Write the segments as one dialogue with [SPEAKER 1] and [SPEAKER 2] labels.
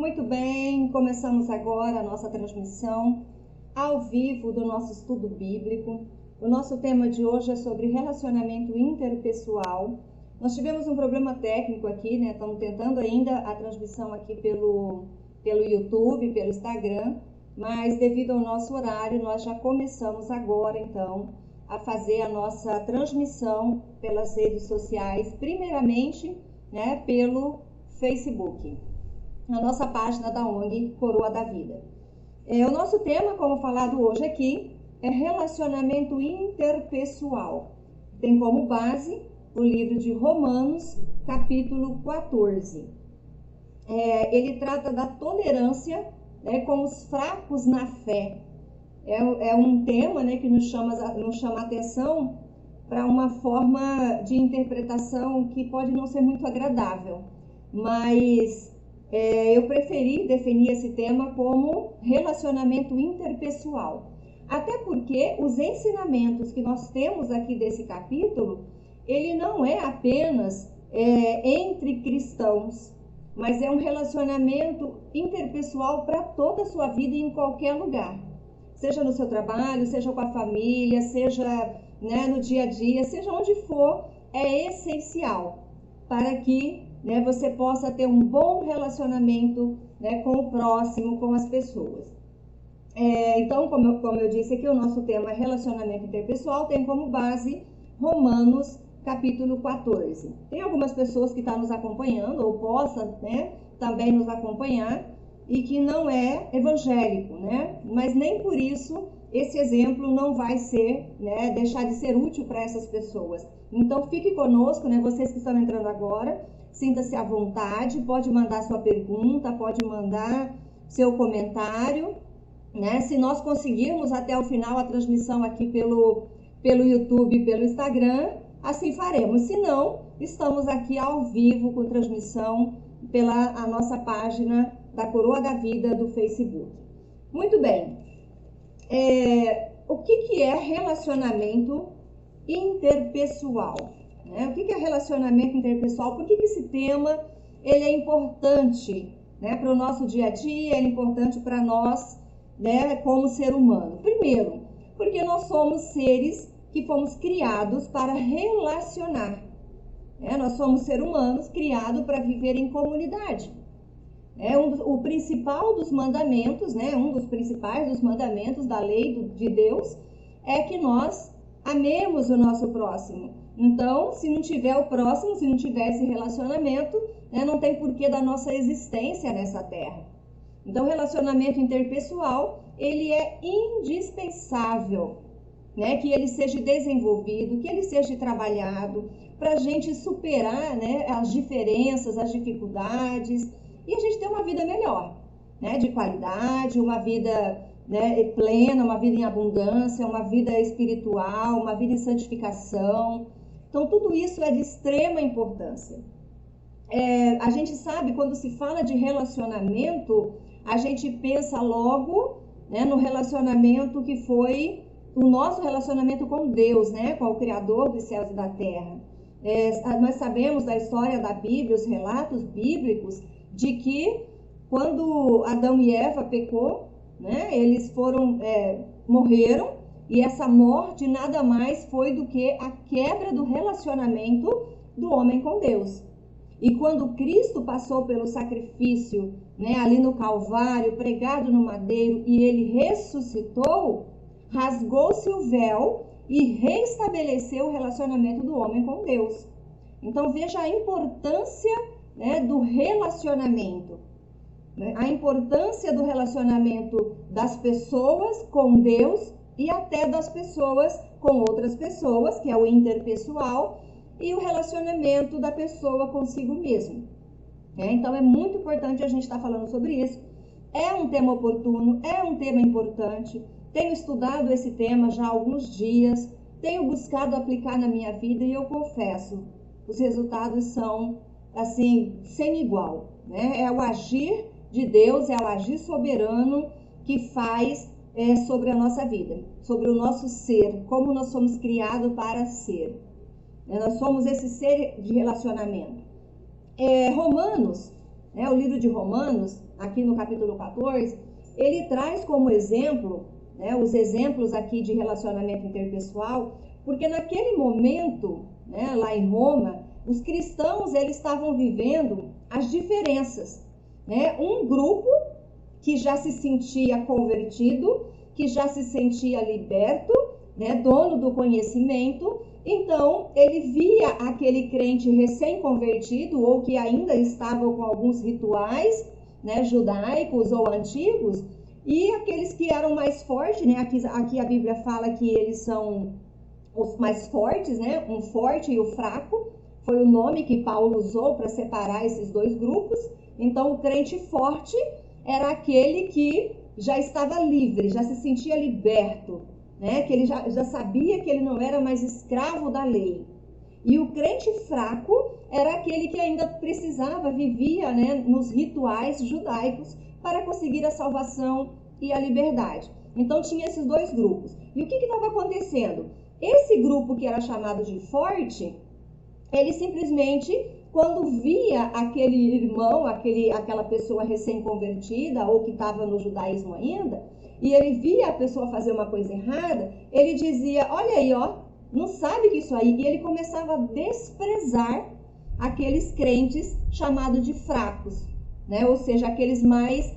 [SPEAKER 1] Muito bem, começamos agora a nossa transmissão ao vivo do nosso estudo bíblico. O nosso tema de hoje é sobre relacionamento interpessoal. Nós tivemos um problema técnico aqui, né? Estamos tentando ainda a transmissão aqui pelo YouTube, pelo Instagram, mas devido ao nosso horário, nós já começamos agora, então, a fazer a nossa transmissão pelas redes sociais, primeiramente, né, pelo Facebook, na nossa página da ONG Coroa da Vida. O nosso tema, como falado hoje aqui, é relacionamento interpessoal. Tem como base o livro de Romanos, capítulo 14. Ele trata da tolerância, né, com os fracos na fé. É um tema, né, que nos chama a atenção para uma forma de interpretação que pode não ser muito agradável, mas eu preferi definir esse tema como relacionamento interpessoal. Até porque os ensinamentos que nós temos aqui desse capítulo, ele não é apenas entre cristãos, mas é um relacionamento interpessoal para toda a sua vida e em qualquer lugar. Seja no seu trabalho, seja com a família, seja, né, no dia a dia, seja onde for, é essencial para que, né, você possa ter um bom relacionamento, né, com o próximo, com as pessoas. Então, como eu disse aqui, o nosso tema é relacionamento interpessoal, tem como base Romanos, capítulo 14. Tem algumas pessoas que estão nos acompanhando, ou possam, né, também nos acompanhar, e que não é evangélico, né? Mas nem por isso esse exemplo não vai ser, né, deixar de ser útil para essas pessoas. Então fique conosco, né? Vocês que estão entrando agora, sinta-se à vontade, pode mandar sua pergunta, pode mandar seu comentário, né? Se nós conseguirmos até o final a transmissão aqui pelo YouTube e pelo Instagram, assim faremos. Se não, estamos aqui ao vivo com transmissão pela a nossa página da Coroa da Vida do Facebook. Muito bem. O que é relacionamento interpessoal? Né? O que é relacionamento interpessoal? Por que esse tema ele é importante, né, para o nosso dia a dia, é importante para nós, né, como ser humano? Primeiro, porque nós somos seres que fomos criados para relacionar. Nós somos seres humanos criados para viver em comunidade. O principal dos mandamentos, né, um dos principais dos mandamentos da lei de Deus é que nós amemos o nosso próximo. Então, se não tiver o próximo, se não tiver esse relacionamento, né, não tem porquê da nossa existência nessa terra. Então, o relacionamento interpessoal, ele é indispensável, né, que ele seja desenvolvido, que ele seja trabalhado, para a gente superar, né, as diferenças, as dificuldades, e a gente ter uma vida melhor, né, de qualidade, uma vida, né, plena, uma vida em abundância, uma vida espiritual, uma vida em santificação. Então, tudo isso é de extrema importância. A gente sabe, quando se fala de relacionamento, a gente pensa logo, né, no relacionamento que foi o nosso relacionamento com Deus, né, com o Criador dos céus e da terra. Nós sabemos da história da Bíblia, os relatos bíblicos, de que quando Adão e Eva pecou, né, eles morreram, e essa morte nada mais foi do que a quebra do relacionamento do homem com Deus. E quando Cristo passou pelo sacrifício, né, ali no Calvário, pregado no madeiro, e ele ressuscitou, rasgou-se o véu e restabeleceu o relacionamento do homem com Deus. Então veja a importância, né, do relacionamento, né? A importância do relacionamento das pessoas com Deus e até das pessoas com outras pessoas, que é o interpessoal, e o relacionamento da pessoa consigo mesmo. Então é muito importante a gente estar falando sobre isso. É um tema oportuno, é um tema importante. Tenho estudado esse tema já há alguns dias, tenho buscado aplicar na minha vida e eu confesso, os resultados são assim, sem igual, né? É o agir de Deus, é o agir soberano que faz sobre a nossa vida, sobre o nosso ser, como nós somos criados para ser. Nós somos esse ser de relacionamento. Romanos, o livro de Romanos, aqui no capítulo 14, ele traz como exemplo, né, os exemplos aqui de relacionamento interpessoal, porque naquele momento, né, lá em Roma, os cristãos eles estavam vivendo as diferenças, né? Um grupo que já se sentia convertido, que já se sentia liberto, né, dono do conhecimento. Então, ele via aquele crente recém-convertido ou que ainda estava com alguns rituais, né, judaicos ou antigos, e aqueles que eram mais fortes, né, aqui a Bíblia fala que eles são os mais fortes, né, um forte e o fraco, foi o nome que Paulo usou para separar esses dois grupos. Então, o crente forte era aquele que já estava livre, já se sentia liberto, né? Que ele já sabia que ele não era mais escravo da lei. E o crente fraco era aquele que ainda precisava, vivia, né, nos rituais judaicos para conseguir a salvação e a liberdade. Então tinha esses dois grupos. E o que estava acontecendo? Esse grupo que era chamado de forte, ele simplesmente, quando via aquele irmão, aquela pessoa recém-convertida ou que estava no judaísmo ainda, e ele via a pessoa fazer uma coisa errada, ele dizia, olha aí, ó, não sabe que isso aí, e ele começava a desprezar aqueles crentes chamados de fracos, né? Ou seja, aqueles mais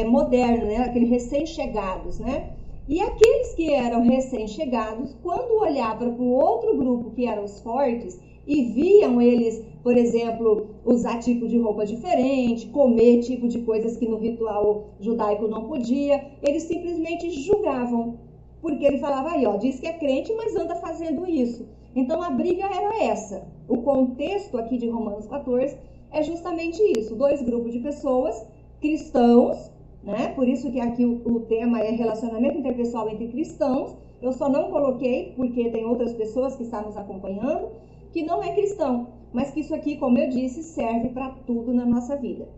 [SPEAKER 1] modernos, né? Aqueles recém-chegados, né? E aqueles que eram recém-chegados, quando olhavam para o outro grupo que eram os fortes e viam eles, por exemplo, usar tipo de roupa diferente, comer tipo de coisas que no ritual judaico não podia, eles simplesmente julgavam. Porque ele falava, aí ó, diz que é crente, mas anda fazendo isso. Então a briga era essa. O contexto aqui de Romanos 14 é justamente isso. Dois grupos de pessoas, cristãos, né? Por isso que aqui o tema é relacionamento interpessoal entre cristãos. Eu só não coloquei, porque tem outras pessoas que estão nos acompanhando, que não é cristão. Mas que isso aqui, como eu disse, serve para tudo na nossa vida.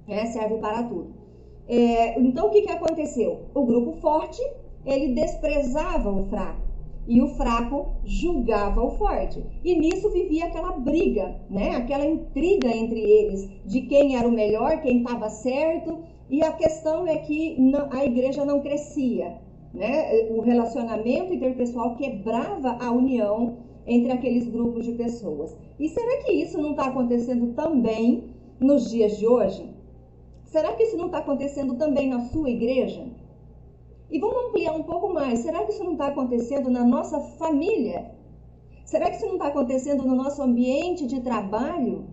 [SPEAKER 1] Né? Serve para tudo. Então o que aconteceu? O grupo forte, ele desprezava o fraco. E o fraco julgava o forte. E nisso vivia aquela briga, né? Aquela intriga entre eles, de quem era o melhor, quem estava certo. E a questão é que a igreja não crescia, né? O relacionamento interpessoal quebrava a união entre aqueles grupos de pessoas. E será que isso não está acontecendo também nos dias de hoje? Será que isso não está acontecendo também na sua igreja? E vamos ampliar um pouco mais. Será que isso não está acontecendo na nossa família? Será que isso não está acontecendo no nosso ambiente de trabalho?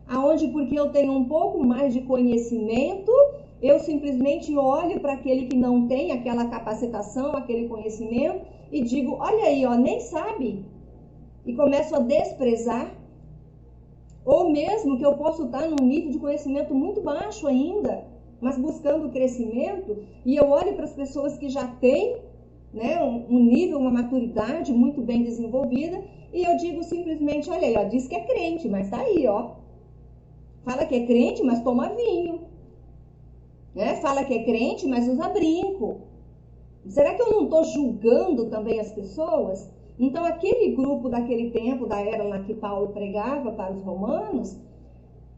[SPEAKER 1] Aonde, porque eu tenho um pouco mais de conhecimento, eu simplesmente olho para aquele que não tem aquela capacitação, aquele conhecimento e digo, olha aí, ó, nem sabe. E começo a desprezar. Ou mesmo que eu posso estar num nível de conhecimento muito baixo ainda, mas buscando crescimento, e eu olho para as pessoas que já têm, né, um nível, uma maturidade muito bem desenvolvida, e eu digo simplesmente, olha aí, ó, diz que é crente, mas tá aí, ó. Fala que é crente, mas toma vinho. Né? Fala que é crente, mas usa brinco. Será que eu não estou julgando também as pessoas? Então, aquele grupo daquele tempo, da era lá que Paulo pregava para os romanos,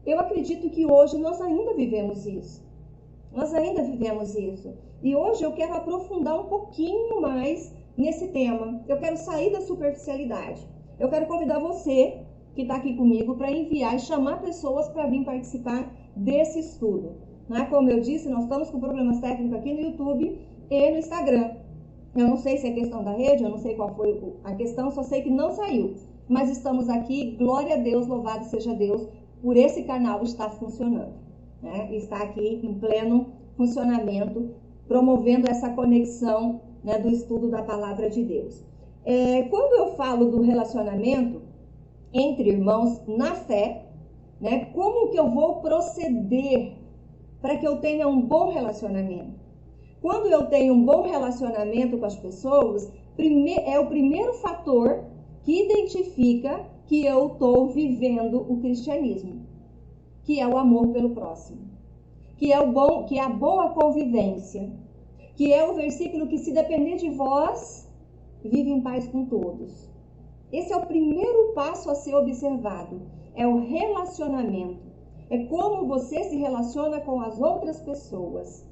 [SPEAKER 1] eu acredito que hoje nós ainda vivemos isso. Nós ainda vivemos isso. E hoje eu quero aprofundar um pouquinho mais nesse tema. Eu quero sair da superficialidade. Eu quero convidar você que está aqui comigo para enviar e chamar pessoas para vir participar desse estudo. Né? Como eu disse, nós estamos com problemas técnicos aqui no YouTube e no Instagram. Eu não sei se é questão da rede, eu não sei qual foi a questão, só sei que não saiu. Mas estamos aqui, glória a Deus, louvado seja Deus, por esse canal estar funcionando. Né? Está aqui em pleno funcionamento, promovendo essa conexão, né, do estudo da palavra de Deus. Quando eu falo do relacionamento entre irmãos na fé, né, como que eu vou proceder para que eu tenha um bom relacionamento? Quando eu tenho um bom relacionamento com as pessoas, é o primeiro fator que identifica que eu estou vivendo o cristianismo, que é o amor pelo próximo, que é a boa convivência, que é o versículo que, se depender de vós, vive em paz com todos. Esse é o primeiro passo a ser observado, é o relacionamento. É como você se relaciona com as outras pessoas.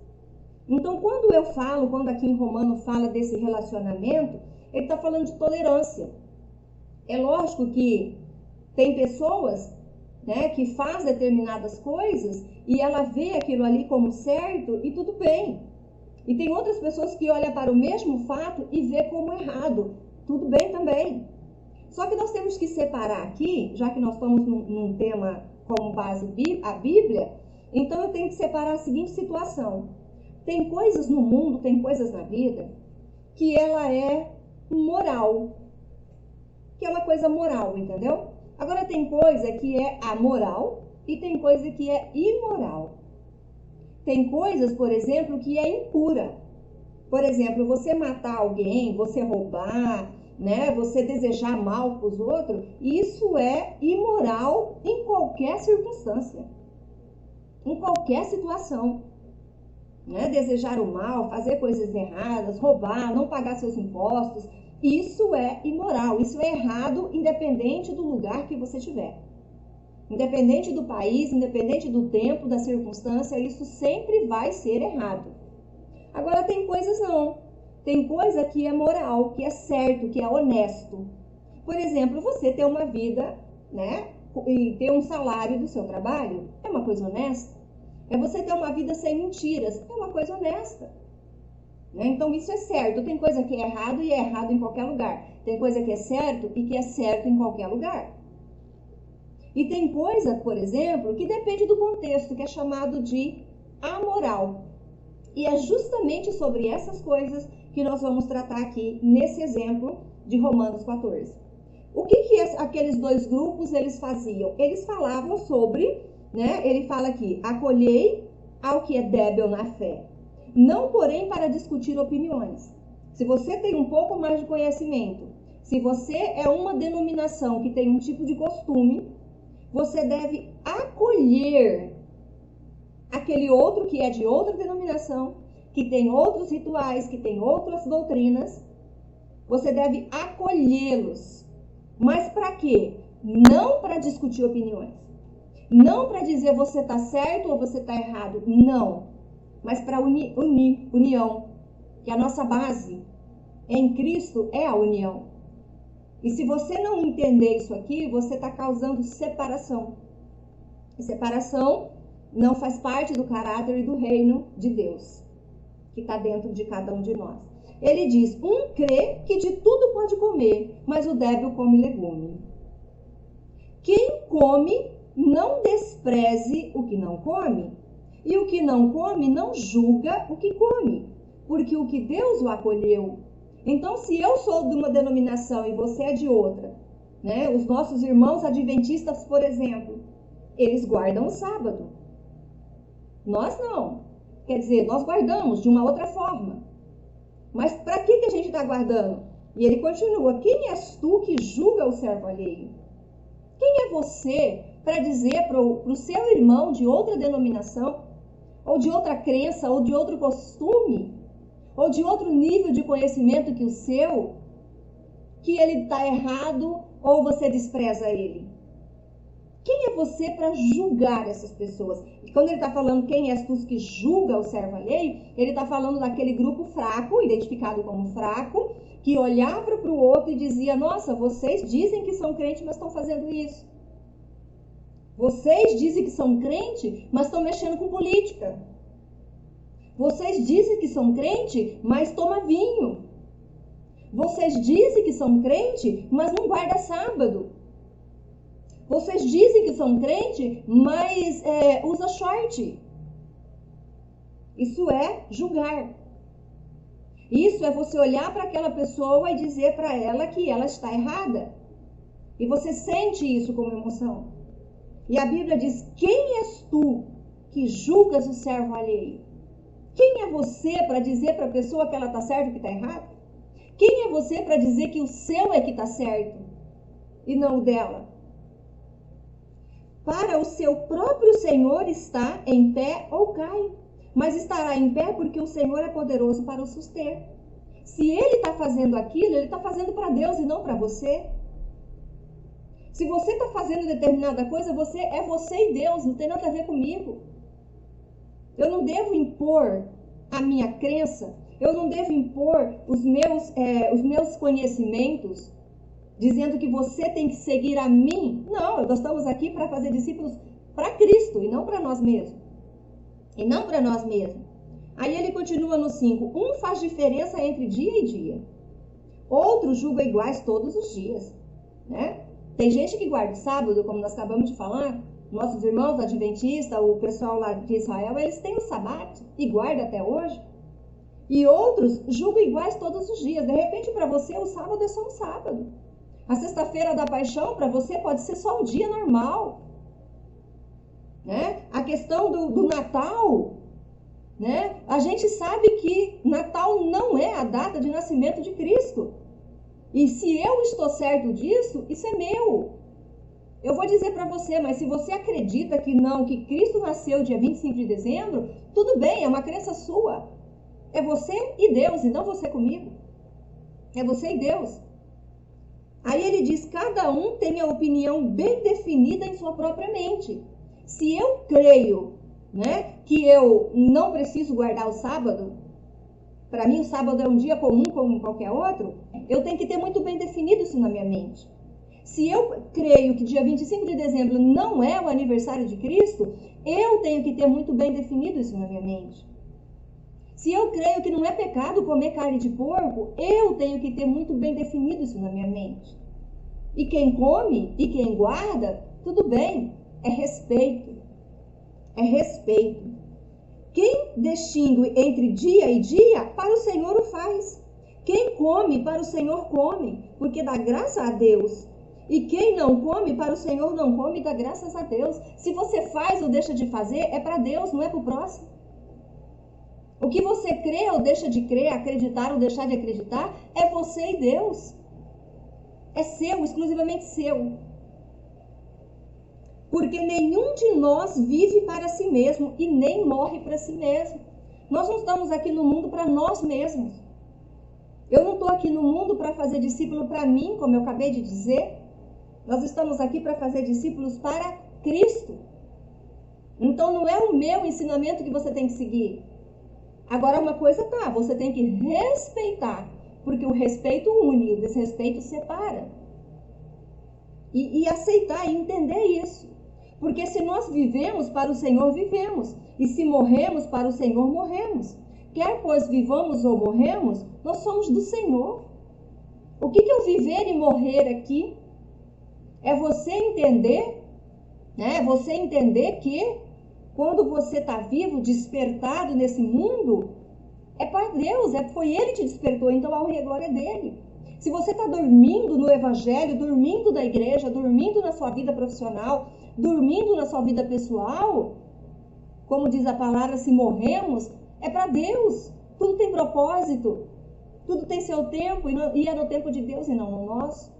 [SPEAKER 1] Então, quando aqui em Romano fala desse relacionamento, ele está falando de tolerância. É lógico que tem pessoas, né, que faz determinadas coisas e ela vê aquilo ali como certo e tudo bem. E tem outras pessoas que olham para o mesmo fato e vê como errado. Tudo bem também. Só que nós temos que separar aqui, já que nós estamos num tema como base a Bíblia, então eu tenho que separar a seguinte situação. Tem coisas no mundo, tem coisas na vida, que ela é moral. Que é uma coisa moral, entendeu? Agora tem coisa que é amoral e tem coisa que é imoral. Tem coisas, por exemplo, que é impura. Por exemplo, você matar alguém, você roubar, né? Você desejar mal para os outros, isso é imoral em qualquer circunstância, em qualquer situação. Né? Desejar o mal, fazer coisas erradas, roubar, não pagar seus impostos, isso é imoral, isso é errado, independente do lugar que você estiver. Independente do país, independente do tempo, da circunstância, isso sempre vai ser errado. Agora tem coisas não. Tem coisa que é moral, que é certo, que é honesto. Por exemplo, você ter uma vida, né, e ter um salário do seu trabalho, é uma coisa honesta. É você ter uma vida sem mentiras, é uma coisa honesta. Né? Então isso é certo. Tem coisa que é errado e é errado em qualquer lugar. Tem coisa que é certo e que é certo em qualquer lugar. E tem coisa, por exemplo, que depende do contexto, que é chamado de amoral. E é justamente sobre essas coisas que nós vamos tratar aqui nesse exemplo de Romanos 14. O que aqueles dois grupos eles faziam? Eles falavam sobre, né? Ele fala aqui, acolhei ao que é débil na fé, não porém para discutir opiniões. Se você tem um pouco mais de conhecimento, se você é uma denominação que tem um tipo de costume, você deve acolher aquele outro que é de outra denominação, que tem outros rituais, que tem outras doutrinas. Você deve acolhê-los. Mas para quê? Não para discutir opiniões. Não para dizer você está certo ou você está errado. Não. Mas para união. Que a nossa base em Cristo é a união. E se você não entender isso aqui, você está causando separação. E separação não faz parte do caráter e do reino de Deus, que está dentro de cada um de nós. Ele diz, um crê que de tudo pode comer, mas o débil come legume. Quem come, não despreze o que não come, e o que não come, não julga o que come, porque o que Deus o acolheu. Então, se eu sou de uma denominação e você é de outra, né? Os nossos irmãos adventistas, por exemplo, eles guardam o sábado. Nós não. Quer dizer, nós guardamos de uma outra forma. Mas para que a gente está guardando? E ele continua, quem és tu que julga o servo alheio? Quem é você para dizer para o seu irmão de outra denominação, ou de outra crença, ou de outro costume, ou de outro nível de conhecimento que o seu, que ele está errado ou você despreza ele? Quem é você para julgar essas pessoas? E quando ele está falando quem és tu que julga o servo alheio, ele está falando daquele grupo fraco, identificado como fraco, que olhava para o outro e dizia, nossa, vocês dizem que são crentes, mas estão fazendo isso. Vocês dizem que são crentes, mas estão mexendo com política. Vocês dizem que são crentes, mas toma vinho. Vocês dizem que são crentes, mas não guarda sábado. Vocês dizem que são crentes, mas usa short. Isso é julgar. Isso é você olhar para aquela pessoa e dizer para ela que ela está errada. E você sente isso como emoção. E a Bíblia diz, quem és tu que julgas o servo alheio? Quem é você para dizer para a pessoa que ela está certa e que está errada? Quem é você para dizer que o seu é que está certo e não o dela? Para o seu próprio Senhor está em pé ou cai, mas estará em pé porque o Senhor é poderoso para o suster. Se ele está fazendo aquilo, ele está fazendo para Deus e não para você. Se você está fazendo determinada coisa, você e Deus, não tem nada a ver comigo. Eu não devo impor a minha crença, eu não devo impor os meus conhecimentos, dizendo que você tem que seguir a mim. Não, nós estamos aqui para fazer discípulos para Cristo e não para nós mesmos. Aí ele continua no 5. Um faz diferença entre dia e dia. Outro julga iguais todos os dias. Né? Tem gente que guarda o sábado, como nós acabamos de falar. Nossos irmãos adventistas, o pessoal lá de Israel, eles têm o sábado e guardam até hoje. E outros julgam iguais todos os dias. De repente, para você, o sábado é só um sábado. A sexta-feira da paixão, para você, pode ser só um dia normal. Né? A questão do Natal, né? A gente sabe que Natal não é a data de nascimento de Cristo. E se eu estou certo disso, isso é meu. Eu vou dizer para você, mas se você acredita que não, que Cristo nasceu dia 25 de dezembro, tudo bem, é uma crença sua. É você e Deus, e não você comigo. É você e Deus. Aí ele diz, cada um tem a opinião bem definida em sua própria mente. Se eu creio, né, que eu não preciso guardar o sábado, para mim o sábado é um dia comum como qualquer outro, eu tenho que ter muito bem definido isso na minha mente. Se eu creio que dia 25 de dezembro não é o aniversário de Cristo, eu tenho que ter muito bem definido isso na minha mente. Se eu creio que não é pecado comer carne de porco, eu tenho que ter muito bem definido isso na minha mente. E quem come e quem guarda, tudo bem, é respeito. É respeito. Quem distingue entre dia e dia, para o Senhor o faz. Quem come, para o Senhor come, porque dá graça a Deus. E quem não come, para o Senhor não come, dá graças a Deus. Se você faz ou deixa de fazer, é para Deus, não é para o próximo. O que você crê ou deixa de crer, acreditar ou deixar de acreditar, é você e Deus. É seu, exclusivamente seu. Porque nenhum de nós vive para si mesmo e nem morre para si mesmo. Nós não estamos aqui no mundo para nós mesmos. Eu não estou aqui no mundo para fazer discípulo para mim, como eu acabei de dizer. Nós estamos aqui para fazer discípulos para Cristo. Então não é o meu ensinamento que você tem que seguir. Agora uma coisa tá, você tem que respeitar, porque o respeito une, o desrespeito separa. E aceitar e entender isso. Porque se nós vivemos, para o Senhor vivemos. E se morremos, para o Senhor morremos. Quer pois vivamos ou morremos, nós somos do Senhor. O que é o viver e morrer aqui? É você entender, né? Você entender que quando você está vivo, despertado nesse mundo, é para Deus, foi Ele que te despertou, então a honra e a glória é dele. Se você está dormindo no Evangelho, dormindo da igreja, dormindo na sua vida profissional, dormindo na sua vida pessoal, como diz a palavra, se morremos, é para Deus. Tudo tem propósito, tudo tem seu tempo, e é no tempo de Deus e não no nosso.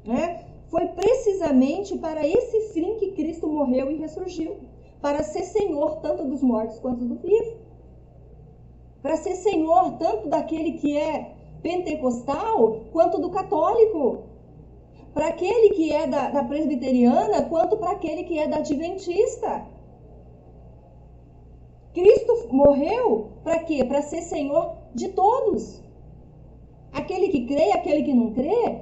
[SPEAKER 1] Né? Foi precisamente para esse fim que Cristo morreu e ressurgiu. Para ser Senhor tanto dos mortos quanto do vivo. Para ser Senhor tanto daquele que é pentecostal quanto do católico. Para aquele que é da presbiteriana quanto para aquele que é da adventista. Cristo morreu para quê? Para ser Senhor de todos. Aquele que crê e aquele que não crê,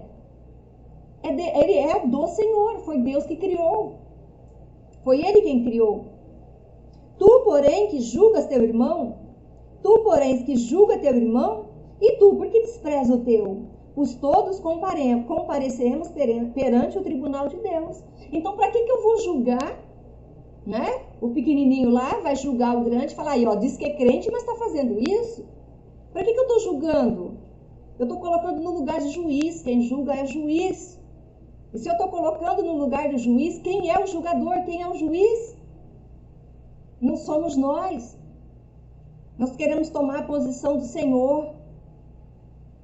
[SPEAKER 1] ele é do Senhor. Foi Deus que criou. Foi Ele quem criou. Tu, porém, que julgas teu irmão, e tu, por que despreza o teu? Os todos compareceremos perante o tribunal de Deus. Então, para que eu vou julgar, né? O pequenininho lá vai julgar o grande e falar, aí, ó, diz que é crente, mas está fazendo isso? Para que eu estou julgando? Eu estou colocando no lugar de juiz, quem julga é juiz. E se eu estou colocando no lugar do juiz, quem é o julgador, quem é o juiz? Não somos nós. Nós queremos tomar a posição do Senhor.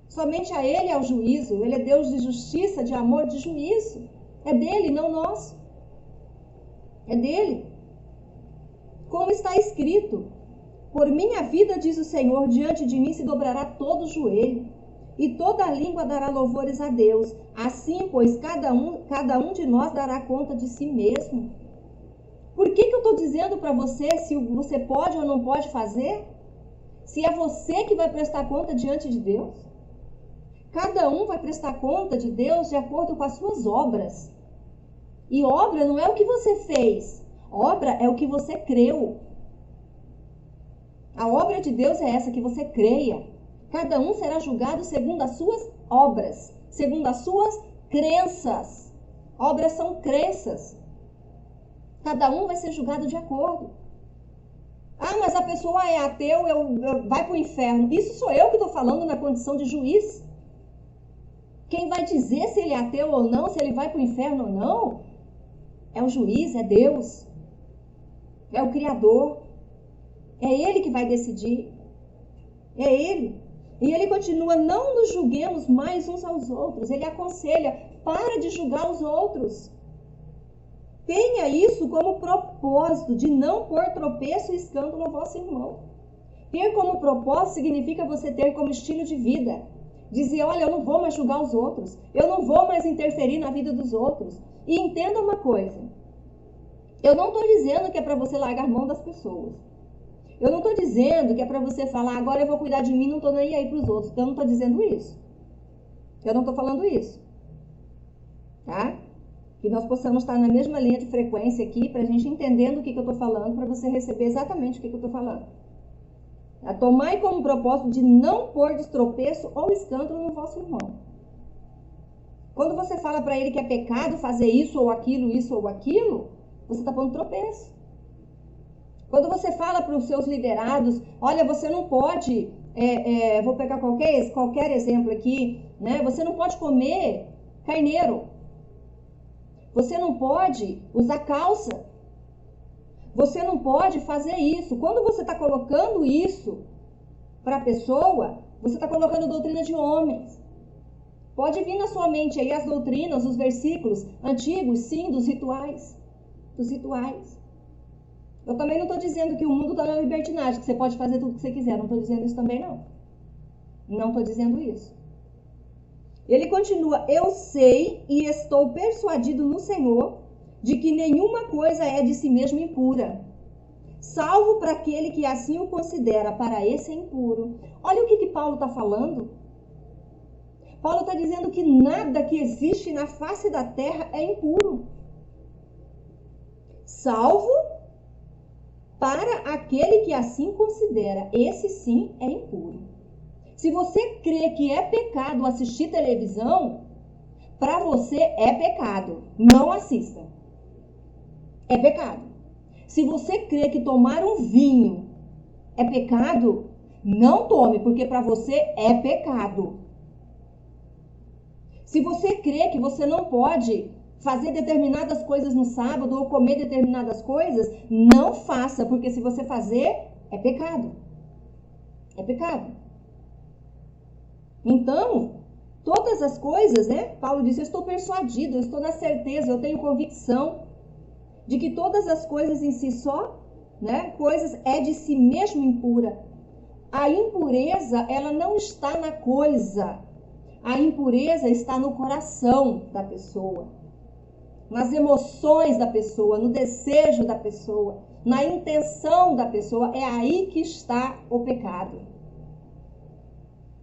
[SPEAKER 1] Somente a Ele é o juízo. Ele é Deus de justiça, de amor, de juízo. É dele, não nosso. É dele. Como está escrito, por minha vida, diz o Senhor, diante de mim se dobrará todo o joelho, e toda língua dará louvores a Deus. Assim, pois, cada um de nós dará conta de si mesmo. Por que eu estou dizendo para você se você pode ou não pode fazer? Se é você que vai prestar conta diante de Deus? Cada um vai prestar conta de Deus de acordo com as suas obras. E obra não é o que você fez. Obra é o que você creu. A obra de Deus é essa, que você creia. Cada um será julgado segundo as suas obras, segundo as suas crenças. Obras são crenças. Cada um vai ser julgado de acordo. Ah, mas a pessoa é ateu, vai para o inferno. Isso sou eu que estou falando na condição de juiz. Quem vai dizer se ele é ateu ou não, se ele vai para o inferno ou não, é o juiz, é Deus. É o Criador. É Ele que vai decidir. É Ele. E Ele continua, não nos julguemos mais uns aos outros. Ele aconselha, para de julgar os outros. Tenha isso como propósito de não pôr tropeço e escândalo ao vosso irmão. Ter como propósito significa você ter como estilo de vida. Dizer, olha, eu não vou mais julgar os outros. Eu não vou mais interferir na vida dos outros. E entenda uma coisa. Eu não estou dizendo que é para você largar mão das pessoas. Eu não estou dizendo que é para você falar, agora eu vou cuidar de mim, não estou nem aí para os outros. Eu não estou dizendo isso. Eu não estou falando isso. Tá? Que nós possamos estar na mesma linha de frequência aqui, para a gente entender do que eu estou falando, para você receber exatamente o que eu estou falando. Tomai como propósito de não pôr destropeço ou escândalo no vosso irmão. Quando você fala para ele que é pecado fazer isso ou aquilo, você está pondo tropeço. Quando você fala para os seus liderados, olha, você não pode, vou pegar qualquer exemplo aqui, né? Você não pode comer carneiro. Você não pode usar calça. Você não pode fazer isso. Quando você está colocando isso para a pessoa, você está colocando doutrina de homens. Pode vir na sua mente aí as doutrinas, os versículos antigos, sim, dos rituais. Dos rituais. Eu também não estou dizendo que o mundo está na libertinagem, que você pode fazer tudo o que você quiser. Não estou dizendo isso também, não. Não estou dizendo isso. Ele continua, eu sei e estou persuadido no Senhor de que nenhuma coisa é de si mesmo impura, salvo para aquele que assim o considera, para esse é impuro. Olha o que Paulo está falando. Paulo está dizendo que nada que existe na face da terra é impuro, salvo para aquele que assim considera, esse sim é impuro. Se você crê que é pecado assistir televisão, para você é pecado. Não assista. É pecado. Se você crê que tomar um vinho é pecado, não tome, porque para você é pecado. Se você crê que você não pode fazer determinadas coisas no sábado ou comer determinadas coisas, não faça, porque se você fazer, é pecado. É pecado. Então, todas as coisas, né? Paulo disse, eu estou persuadido, eu estou na certeza, eu tenho convicção de que todas as coisas em si só, né? Coisas é de si mesmo impura. A impureza, ela não está na coisa. A impureza está no coração da pessoa, nas emoções da pessoa, no desejo da pessoa, na intenção da pessoa. É aí que está o pecado.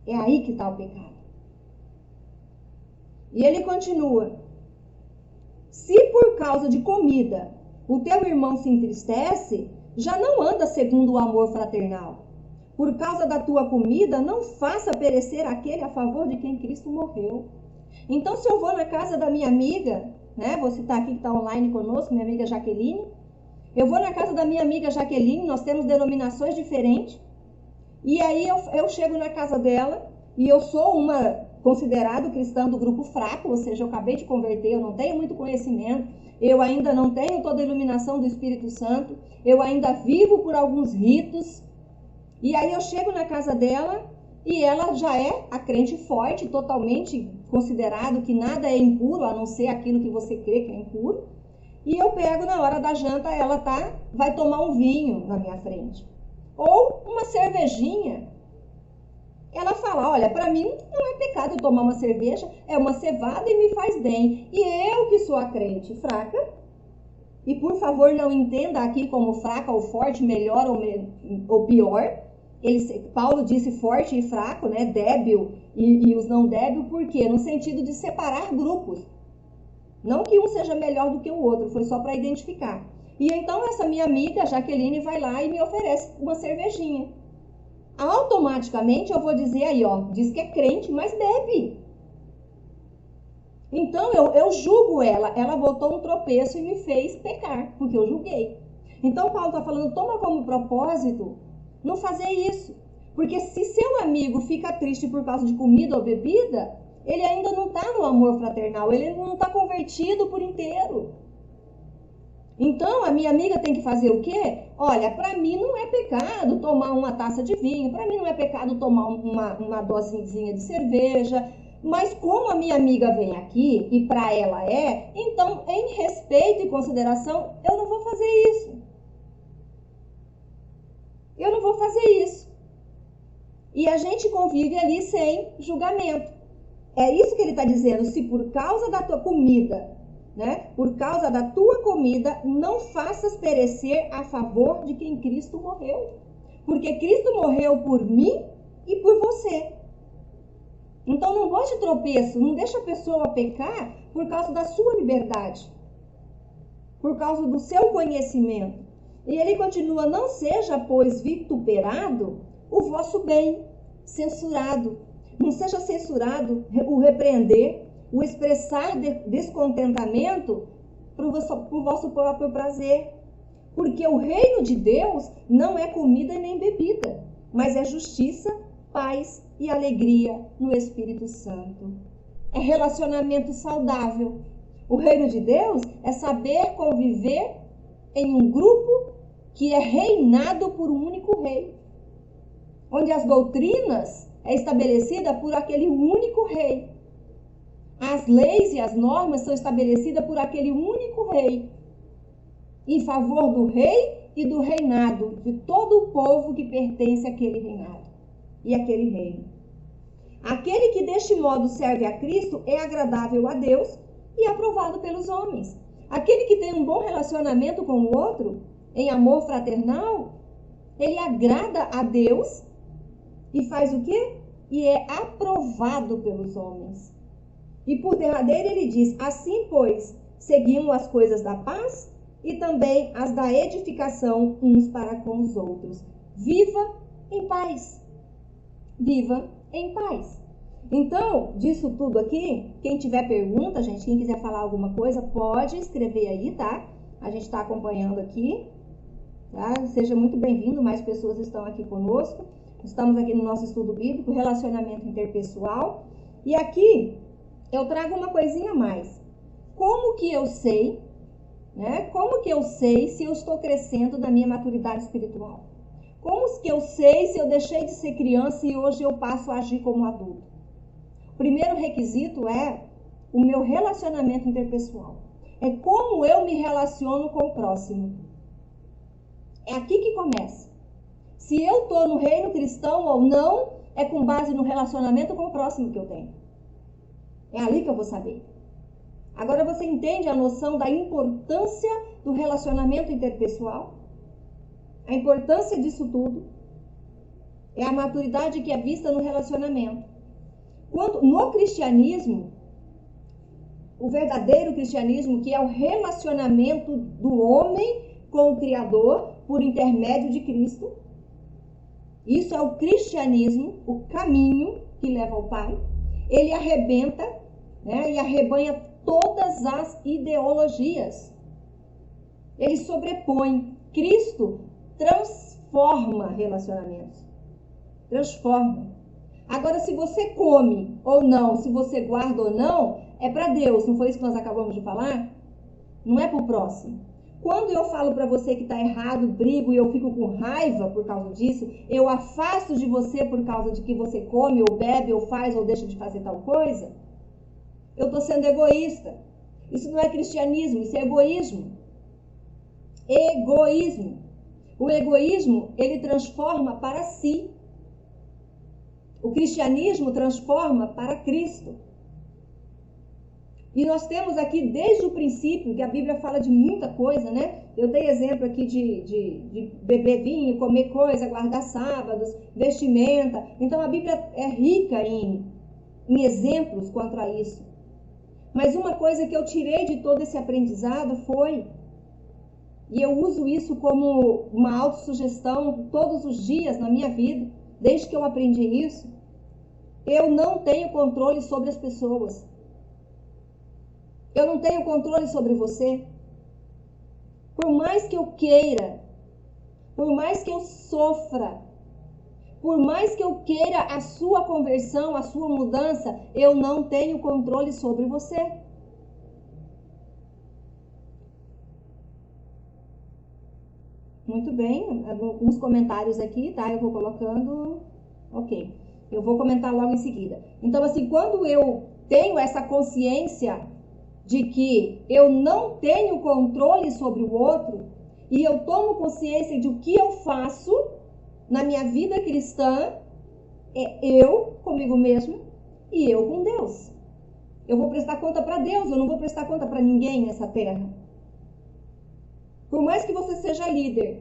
[SPEAKER 1] É aí que está o pecado. E ele continua. Se por causa de comida o teu irmão se entristece, já não anda segundo o amor fraternal. Por causa da tua comida, não faça perecer aquele a favor de quem Cristo morreu. Então, se eu vou na casa da minha amiga, né? Vou citar aqui que está online conosco, minha amiga Jaqueline. Eu vou na casa da minha amiga Jaqueline, nós temos denominações diferentes. E aí eu chego na casa dela e eu sou considerado cristã do grupo fraco, ou seja, eu acabei de converter, eu não tenho muito conhecimento, eu ainda não tenho toda a iluminação do Espírito Santo, eu ainda vivo por alguns ritos. E aí eu chego na casa dela e ela já é a crente forte, totalmente considerado que nada é impuro, a não ser aquilo que você crê que é impuro. E eu pego na hora da janta, ela vai tomar um vinho na minha frente. Ou uma cervejinha. Ela fala, olha, para mim não é pecado eu tomar uma cerveja, é uma cevada e me faz bem. E eu que sou a crente fraca, e por favor não entenda aqui como fraca ou forte, melhor ou pior. Paulo disse forte e fraco, né? Débil e os não débil, por quê? No sentido de separar grupos. Não que um seja melhor do que o outro, foi só para identificar. E então essa minha amiga, Jaqueline, vai lá e me oferece uma cervejinha. Automaticamente eu vou dizer aí, ó, diz que é crente, mas bebe. Então eu julgo ela botou um tropeço e me fez pecar, porque eu julguei. Então Paulo está falando, toma como propósito não fazer isso. Porque se seu amigo fica triste por causa de comida ou bebida, ele ainda não está no amor fraternal, ele não está convertido por inteiro. Então, a minha amiga tem que fazer o quê? Olha, para mim não é pecado tomar uma taça de vinho, para mim não é pecado tomar uma dosezinha de cerveja, mas como a minha amiga vem aqui e para ela é, então, em respeito e consideração, eu não vou fazer isso. Eu não vou fazer isso. E a gente convive ali sem julgamento. É isso que ele está dizendo, se por causa da tua comida, né? Por causa da tua comida, não faças perecer a favor de quem Cristo morreu. Porque Cristo morreu por mim e por você. Então não bote tropeço, não deixa a pessoa pecar por causa da sua liberdade. Por causa do seu conhecimento. E ele continua, não seja, pois, vituperado o vosso bem, censurado. Não seja censurado o repreender, o expressar descontentamento por vosso próprio prazer. Porque o reino de Deus não é comida nem bebida, mas é justiça, paz e alegria no Espírito Santo. É relacionamento saudável. O reino de Deus é saber conviver em um grupo que é reinado por um único rei. Onde as doutrinas é estabelecida por aquele único rei. As leis e as normas são estabelecidas por aquele único rei, em favor do rei e do reinado, de todo o povo que pertence àquele reinado e àquele reino. Aquele que deste modo serve a Cristo é agradável a Deus e aprovado pelos homens. Aquele que tem um bom relacionamento com o outro, em amor fraternal, ele agrada a Deus e faz o quê? E é aprovado pelos homens. E por derradeiro ele diz, assim, pois, seguimos as coisas da paz e também as da edificação uns para com os outros. Viva em paz. Viva em paz. Então, disso tudo aqui, quem tiver pergunta, gente, quem quiser falar alguma coisa, pode escrever aí, tá? A gente está acompanhando aqui, tá? Seja muito bem-vindo, mais pessoas estão aqui conosco. Estamos aqui no nosso estudo bíblico, relacionamento interpessoal. E aqui eu trago uma coisinha a mais. Como que eu sei, né? Como que eu sei se eu estou crescendo na minha maturidade espiritual? Como que eu sei se eu deixei de ser criança e hoje eu passo a agir como adulto? O primeiro requisito é o meu relacionamento interpessoal. É como eu me relaciono com o próximo. É aqui que começa. Se eu estou no reino cristão ou não, é com base no relacionamento com o próximo que eu tenho. É ali que eu vou saber. Agora você entende a noção da importância do relacionamento interpessoal? A importância disso tudo é a maturidade que é vista no relacionamento. Quando no cristianismo, o verdadeiro cristianismo, que é o relacionamento do homem com o Criador por intermédio de Cristo, isso é o cristianismo, o caminho que leva ao Pai. Ele arrebenta, né, e arrebanha todas as ideologias. Ele sobrepõe. Cristo transforma relacionamentos. Transforma. Agora, se você come ou não, se você guarda ou não, é para Deus. Não foi isso que nós acabamos de falar? Não é para o próximo. Quando eu falo para você que está errado, brigo e eu fico com raiva por causa disso, eu afasto de você por causa de que você come ou bebe ou faz ou deixa de fazer tal coisa, eu estou sendo egoísta. Isso não é cristianismo, isso é egoísmo. Egoísmo. O egoísmo, ele transforma para si. O cristianismo transforma para Cristo. E nós temos aqui desde o princípio, que a Bíblia fala de muita coisa, né? Eu dei exemplo aqui de beber vinho, comer coisa, guardar sábados, vestimenta. Então a Bíblia é rica em exemplos quanto a isso. Mas uma coisa que eu tirei de todo esse aprendizado foi, e eu uso isso como uma autossugestão todos os dias na minha vida, desde que eu aprendi isso, eu não tenho controle sobre as pessoas. Eu não tenho controle sobre você. Por mais que eu queira, por mais que eu sofra, por mais que eu queira a sua conversão, a sua mudança, eu não tenho controle sobre você. Muito bem, alguns comentários aqui, tá? Eu vou colocando, ok. Eu vou comentar logo em seguida. Então, assim, quando eu tenho essa consciência de que eu não tenho controle sobre o outro, e eu tomo consciência de o que eu faço na minha vida cristã, é eu comigo mesmo e eu com Deus. Eu vou prestar conta para Deus, eu não vou prestar conta para ninguém nessa terra. Por mais que você seja líder,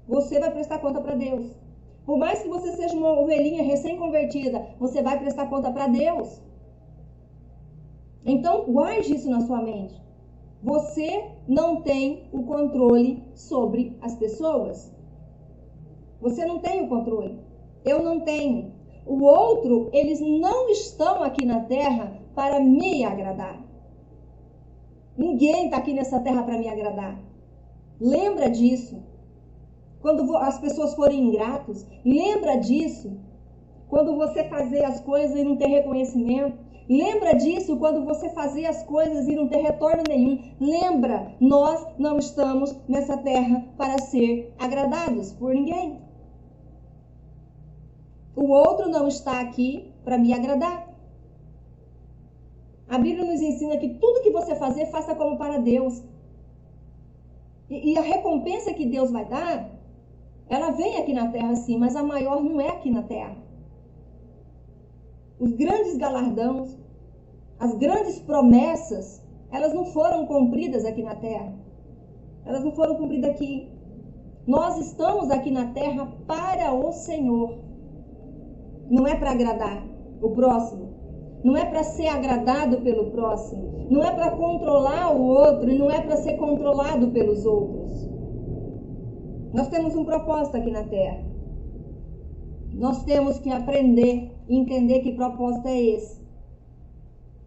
[SPEAKER 1] você vai prestar conta para Deus. Por mais que você seja uma ovelhinha recém-convertida, você vai prestar conta para Deus. Então, guarde isso na sua mente. Você não tem o controle sobre as pessoas. Você não tem o controle. Eu não tenho. O outro, eles não estão aqui na terra para me agradar. Ninguém está aqui nessa terra para me agradar. Lembra disso. Quando as pessoas forem ingratos, lembra disso. Quando você fazer as coisas e não ter reconhecimento, lembra disso quando você fazer as coisas e não ter retorno nenhum. Lembra, nós não estamos nessa terra para ser agradados por ninguém. O outro não está aqui para me agradar. A Bíblia nos ensina que tudo que você fazer, faça como para Deus. E a recompensa que Deus vai dar, ela vem aqui na terra sim, mas a maior não é aqui na terra. Os grandes galardões, as grandes promessas, elas não foram cumpridas aqui na terra. Elas não foram cumpridas aqui. Nós estamos aqui na terra para o Senhor. Não é para agradar o próximo. Não é para ser agradado pelo próximo. Não é para controlar o outro e não é para ser controlado pelos outros. Nós temos um propósito aqui na terra. Nós temos que aprender e entender que propósito é esse.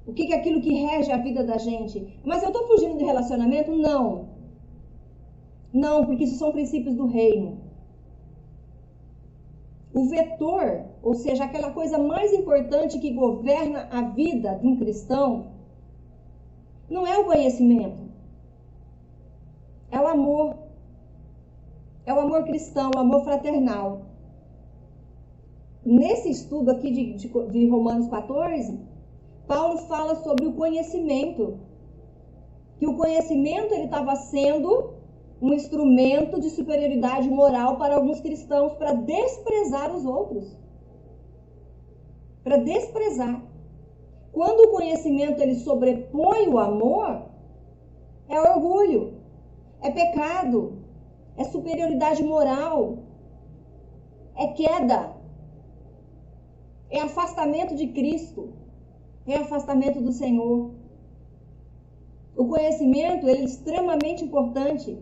[SPEAKER 1] O que é aquilo que rege a vida da gente? Mas eu estou fugindo de relacionamento? Não. Não, porque isso são princípios do reino. O vetor, ou seja, aquela coisa mais importante que governa a vida de um cristão, não é o conhecimento. É o amor. É o amor cristão, o amor fraternal. Nesse estudo aqui de Romanos 14, Paulo fala sobre o conhecimento. Que o conhecimento ele estava sendo um instrumento de superioridade moral para alguns cristãos, para desprezar os outros. Para desprezar. Quando o conhecimento ele sobrepõe o amor, é orgulho, é pecado, é superioridade moral, é queda, é afastamento de Cristo, é afastamento do Senhor. O conhecimento ele é extremamente importante.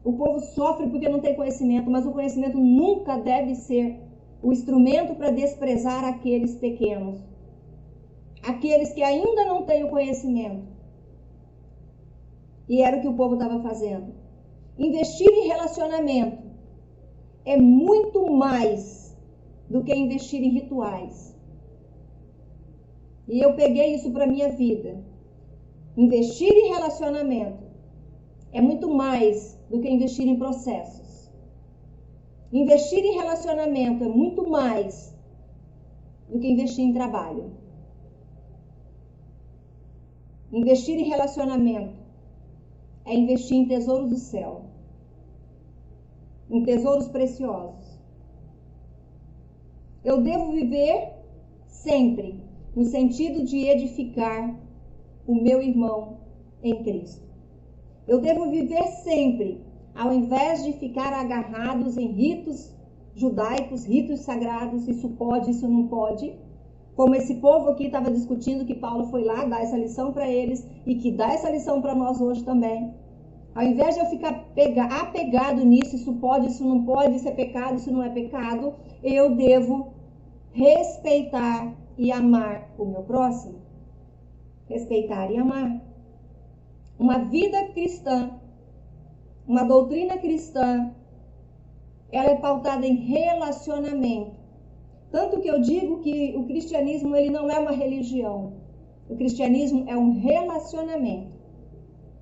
[SPEAKER 1] O povo sofre porque não tem conhecimento, mas o conhecimento nunca deve ser o instrumento para desprezar aqueles pequenos. Aqueles que ainda não têm o conhecimento. E era o que o povo estava fazendo. Investir em relacionamento é muito mais do que investir em rituais. E eu peguei isso para a minha vida. Investir em relacionamento é muito mais do que investir em processos. Investir em relacionamento é muito mais do que investir em trabalho. Investir em relacionamento é investir em tesouros do céu, em tesouros preciosos. Eu devo viver sempre no sentido de edificar o meu irmão em Cristo. Eu devo viver sempre, ao invés de ficar agarrados em ritos judaicos, ritos sagrados, isso pode, isso não pode, como esse povo aqui estava discutindo, que Paulo foi lá dar essa lição para eles e que dá essa lição para nós hoje também. Ao invés de eu ficar apegado nisso, isso pode, isso não pode, isso é pecado, isso não é pecado, eu devo respeitar e amar o meu próximo. Respeitar e amar. Uma vida cristã, uma doutrina cristã, ela é pautada em relacionamento. Tanto que eu digo que o cristianismo ele não é uma religião. O cristianismo é um relacionamento.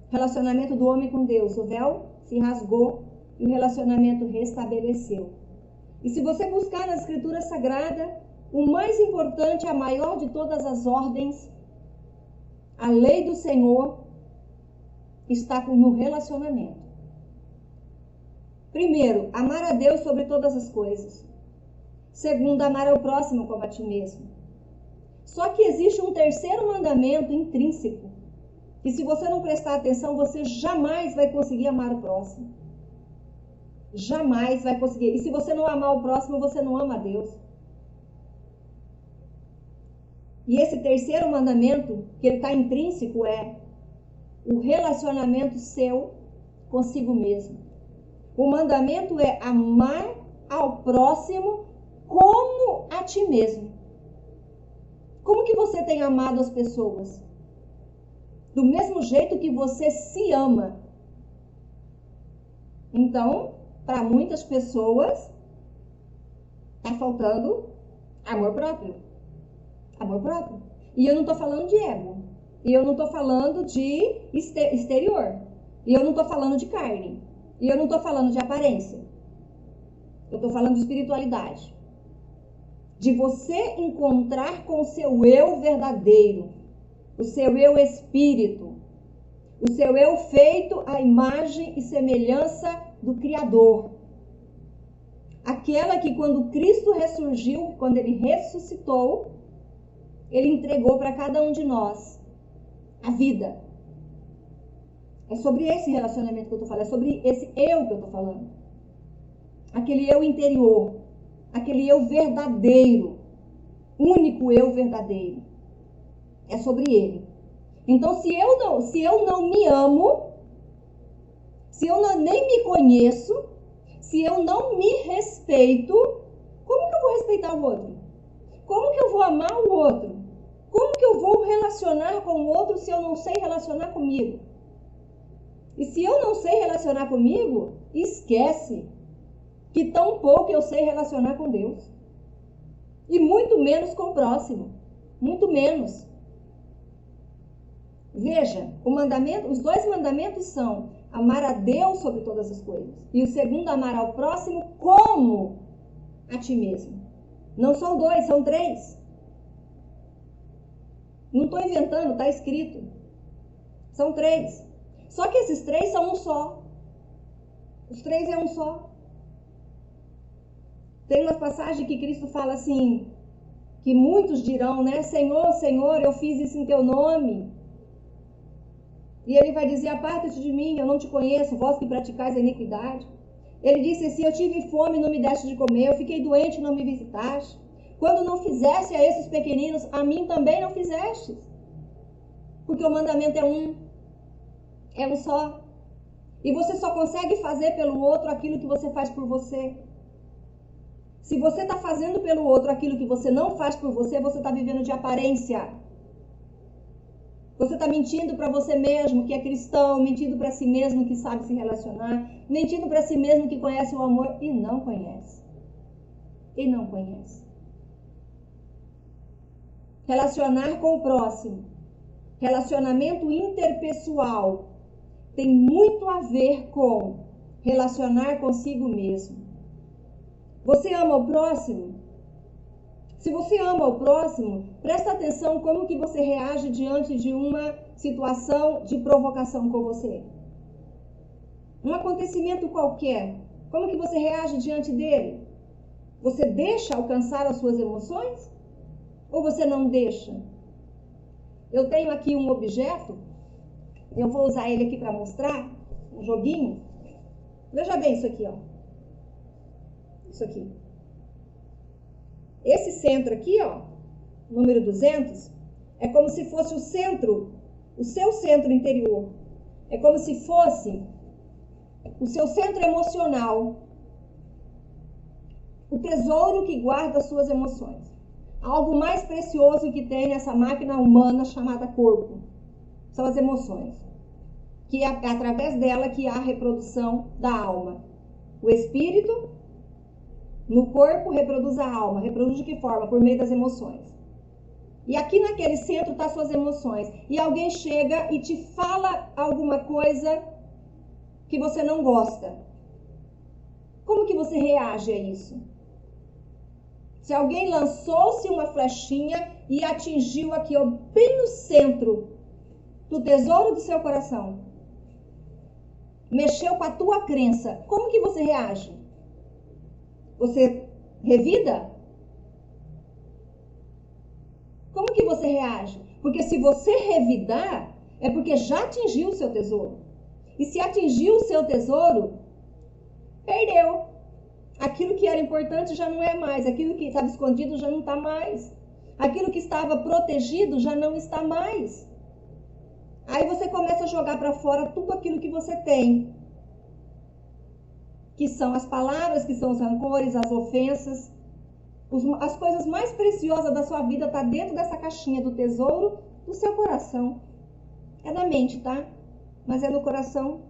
[SPEAKER 1] Relacionamento do homem com Deus. O véu se rasgou e o relacionamento restabeleceu. E se você buscar na Escritura Sagrada, o mais importante, a maior de todas as ordens, a lei do Senhor, está no relacionamento. Primeiro, amar a Deus sobre todas as coisas. Segundo, amar ao próximo como a ti mesmo. Só que existe um terceiro mandamento intrínseco, que se você não prestar atenção, você jamais vai conseguir amar o próximo. Jamais vai conseguir. E se você não amar o próximo, você não ama a Deus. E esse terceiro mandamento, que ele está intrínseco, é o relacionamento seu consigo mesmo. O mandamento é amar ao próximo como a ti mesmo. Como que você tem amado as pessoas? Do mesmo jeito que você se ama. Então, para muitas pessoas, está faltando amor próprio. Amor próprio. E eu não estou falando de ego. E eu não estou falando de exterior. E eu não estou falando de carne. E eu não estou falando de aparência. Eu estou falando de espiritualidade. De você encontrar com o seu eu verdadeiro. O seu eu espírito. O seu eu feito à imagem e semelhança do Criador. Aquela que quando Cristo ressurgiu, quando Ele ressuscitou, Ele entregou para cada um de nós a vida. É sobre esse relacionamento que eu estou falando, é sobre esse eu que eu estou falando. Aquele eu interior, aquele eu verdadeiro, único eu verdadeiro. É sobre ele. Então, se eu não me amo, se eu nem me conheço, se eu não me respeito, como que eu vou respeitar o outro? Como que eu vou amar o outro? Como que eu vou relacionar com o outro se eu não sei relacionar comigo? E se eu não sei relacionar comigo, esquece que tão pouco eu sei relacionar com Deus. E muito menos com o próximo. Muito menos. Veja, os dois mandamentos são amar a Deus sobre todas as coisas. E o segundo, amar ao próximo como a ti mesmo. Não são dois, são três. Não estou inventando, está escrito. São três. Só que esses três são um só. Os três é um só. Tem uma passagem que Cristo fala assim, que muitos dirão, né? Senhor, Senhor, eu fiz isso em teu nome. E ele vai dizer, aparta-te de mim, eu não te conheço, vós que praticais a iniquidade. Ele disse assim, eu tive fome, não me deste de comer, eu fiquei doente, não me visitaste. Quando não fizeste a esses pequeninos, a mim também não fizeste. Porque o mandamento é um só. E você só consegue fazer pelo outro aquilo que você faz por você. Se você está fazendo pelo outro aquilo que você não faz por você, você está vivendo de aparência. Você está mentindo para você mesmo que é cristão, mentindo para si mesmo que sabe se relacionar, mentindo para si mesmo que conhece o amor e não conhece. E não conhece. Relacionar com o próximo, relacionamento interpessoal, tem muito a ver com relacionar consigo mesmo. Você ama o próximo? Se você ama o próximo, presta atenção como que você reage diante de uma situação de provocação com você. Um acontecimento qualquer, como que você reage diante dele? Você deixa alcançar as suas emoções? Ou você não deixa? Eu tenho aqui um objeto, eu vou usar ele aqui para mostrar, um joguinho. Veja bem isso aqui, ó. Isso aqui. Esse centro aqui, ó, número 200, é como se fosse o centro, o seu centro interior. É como se fosse o seu centro emocional. O tesouro que guarda as suas emoções. Algo mais precioso que tem nessa máquina humana chamada corpo. São as emoções. Que é através dela que há a reprodução da alma. O espírito, no corpo, reproduz a alma. Reproduz de que forma? Por meio das emoções. E aqui naquele centro estão as suas emoções. E alguém chega e te fala alguma coisa que você não gosta. Como que você reage a isso? Se alguém lançou-se uma flechinha e atingiu aqui, ó, bem no centro do tesouro do seu coração, mexeu com a tua crença, como que você reage? Você revida? Como que você reage? Porque se você revidar, é porque já atingiu o seu tesouro. E se atingiu o seu tesouro, perdeu. Aquilo que era importante já não é mais. Aquilo que estava escondido já não está mais. Aquilo que estava protegido já não está mais. Aí você começa a jogar para fora tudo aquilo que você tem. Que são as palavras, que são os rancores, as ofensas. As coisas mais preciosas da sua vida estão dentro dessa caixinha do tesouro do seu coração. É na mente, tá? Mas é no coração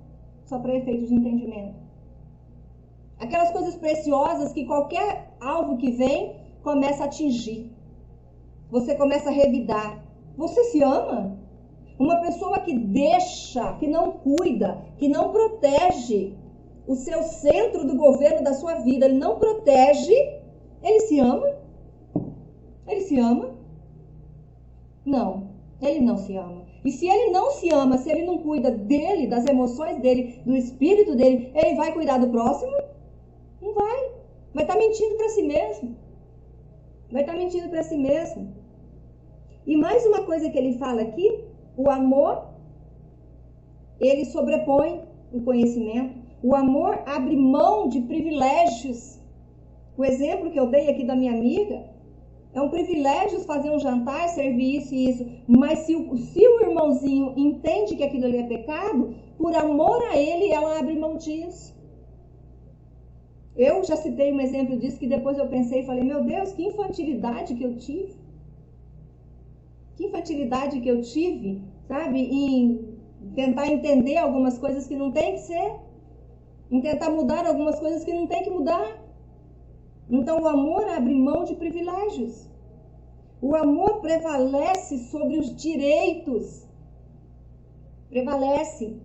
[SPEAKER 1] só para efeito de entendimento. Aquelas coisas preciosas que qualquer alvo que vem começa a atingir. Você começa a revidar. Você se ama? Uma pessoa que deixa, que não cuida, que não protege o seu centro do governo da sua vida, ele não protege, ele se ama? Ele se ama? Não, ele não se ama. E se ele não se ama, se ele não cuida dele, das emoções dele, do espírito dele, ele vai cuidar do próximo? Não vai. Vai estar mentindo para si mesmo. Vai estar mentindo para si mesmo. E mais uma coisa que ele fala aqui, o amor, ele sobrepõe o conhecimento. O amor abre mão de privilégios. O exemplo que eu dei aqui da minha amiga, é um privilégio fazer um jantar, servir isso e isso. Mas se o irmãozinho entende que aquilo ali é pecado, por amor a ele, ela abre mão disso. Eu já citei um exemplo disso que depois eu pensei e falei, meu Deus, que infantilidade que eu tive. Que infantilidade que eu tive, sabe? Em tentar entender algumas coisas que não tem que ser. Em tentar mudar algumas coisas que não tem que mudar. Então o amor abre mão de privilégios. O amor prevalece sobre os direitos. Prevalece.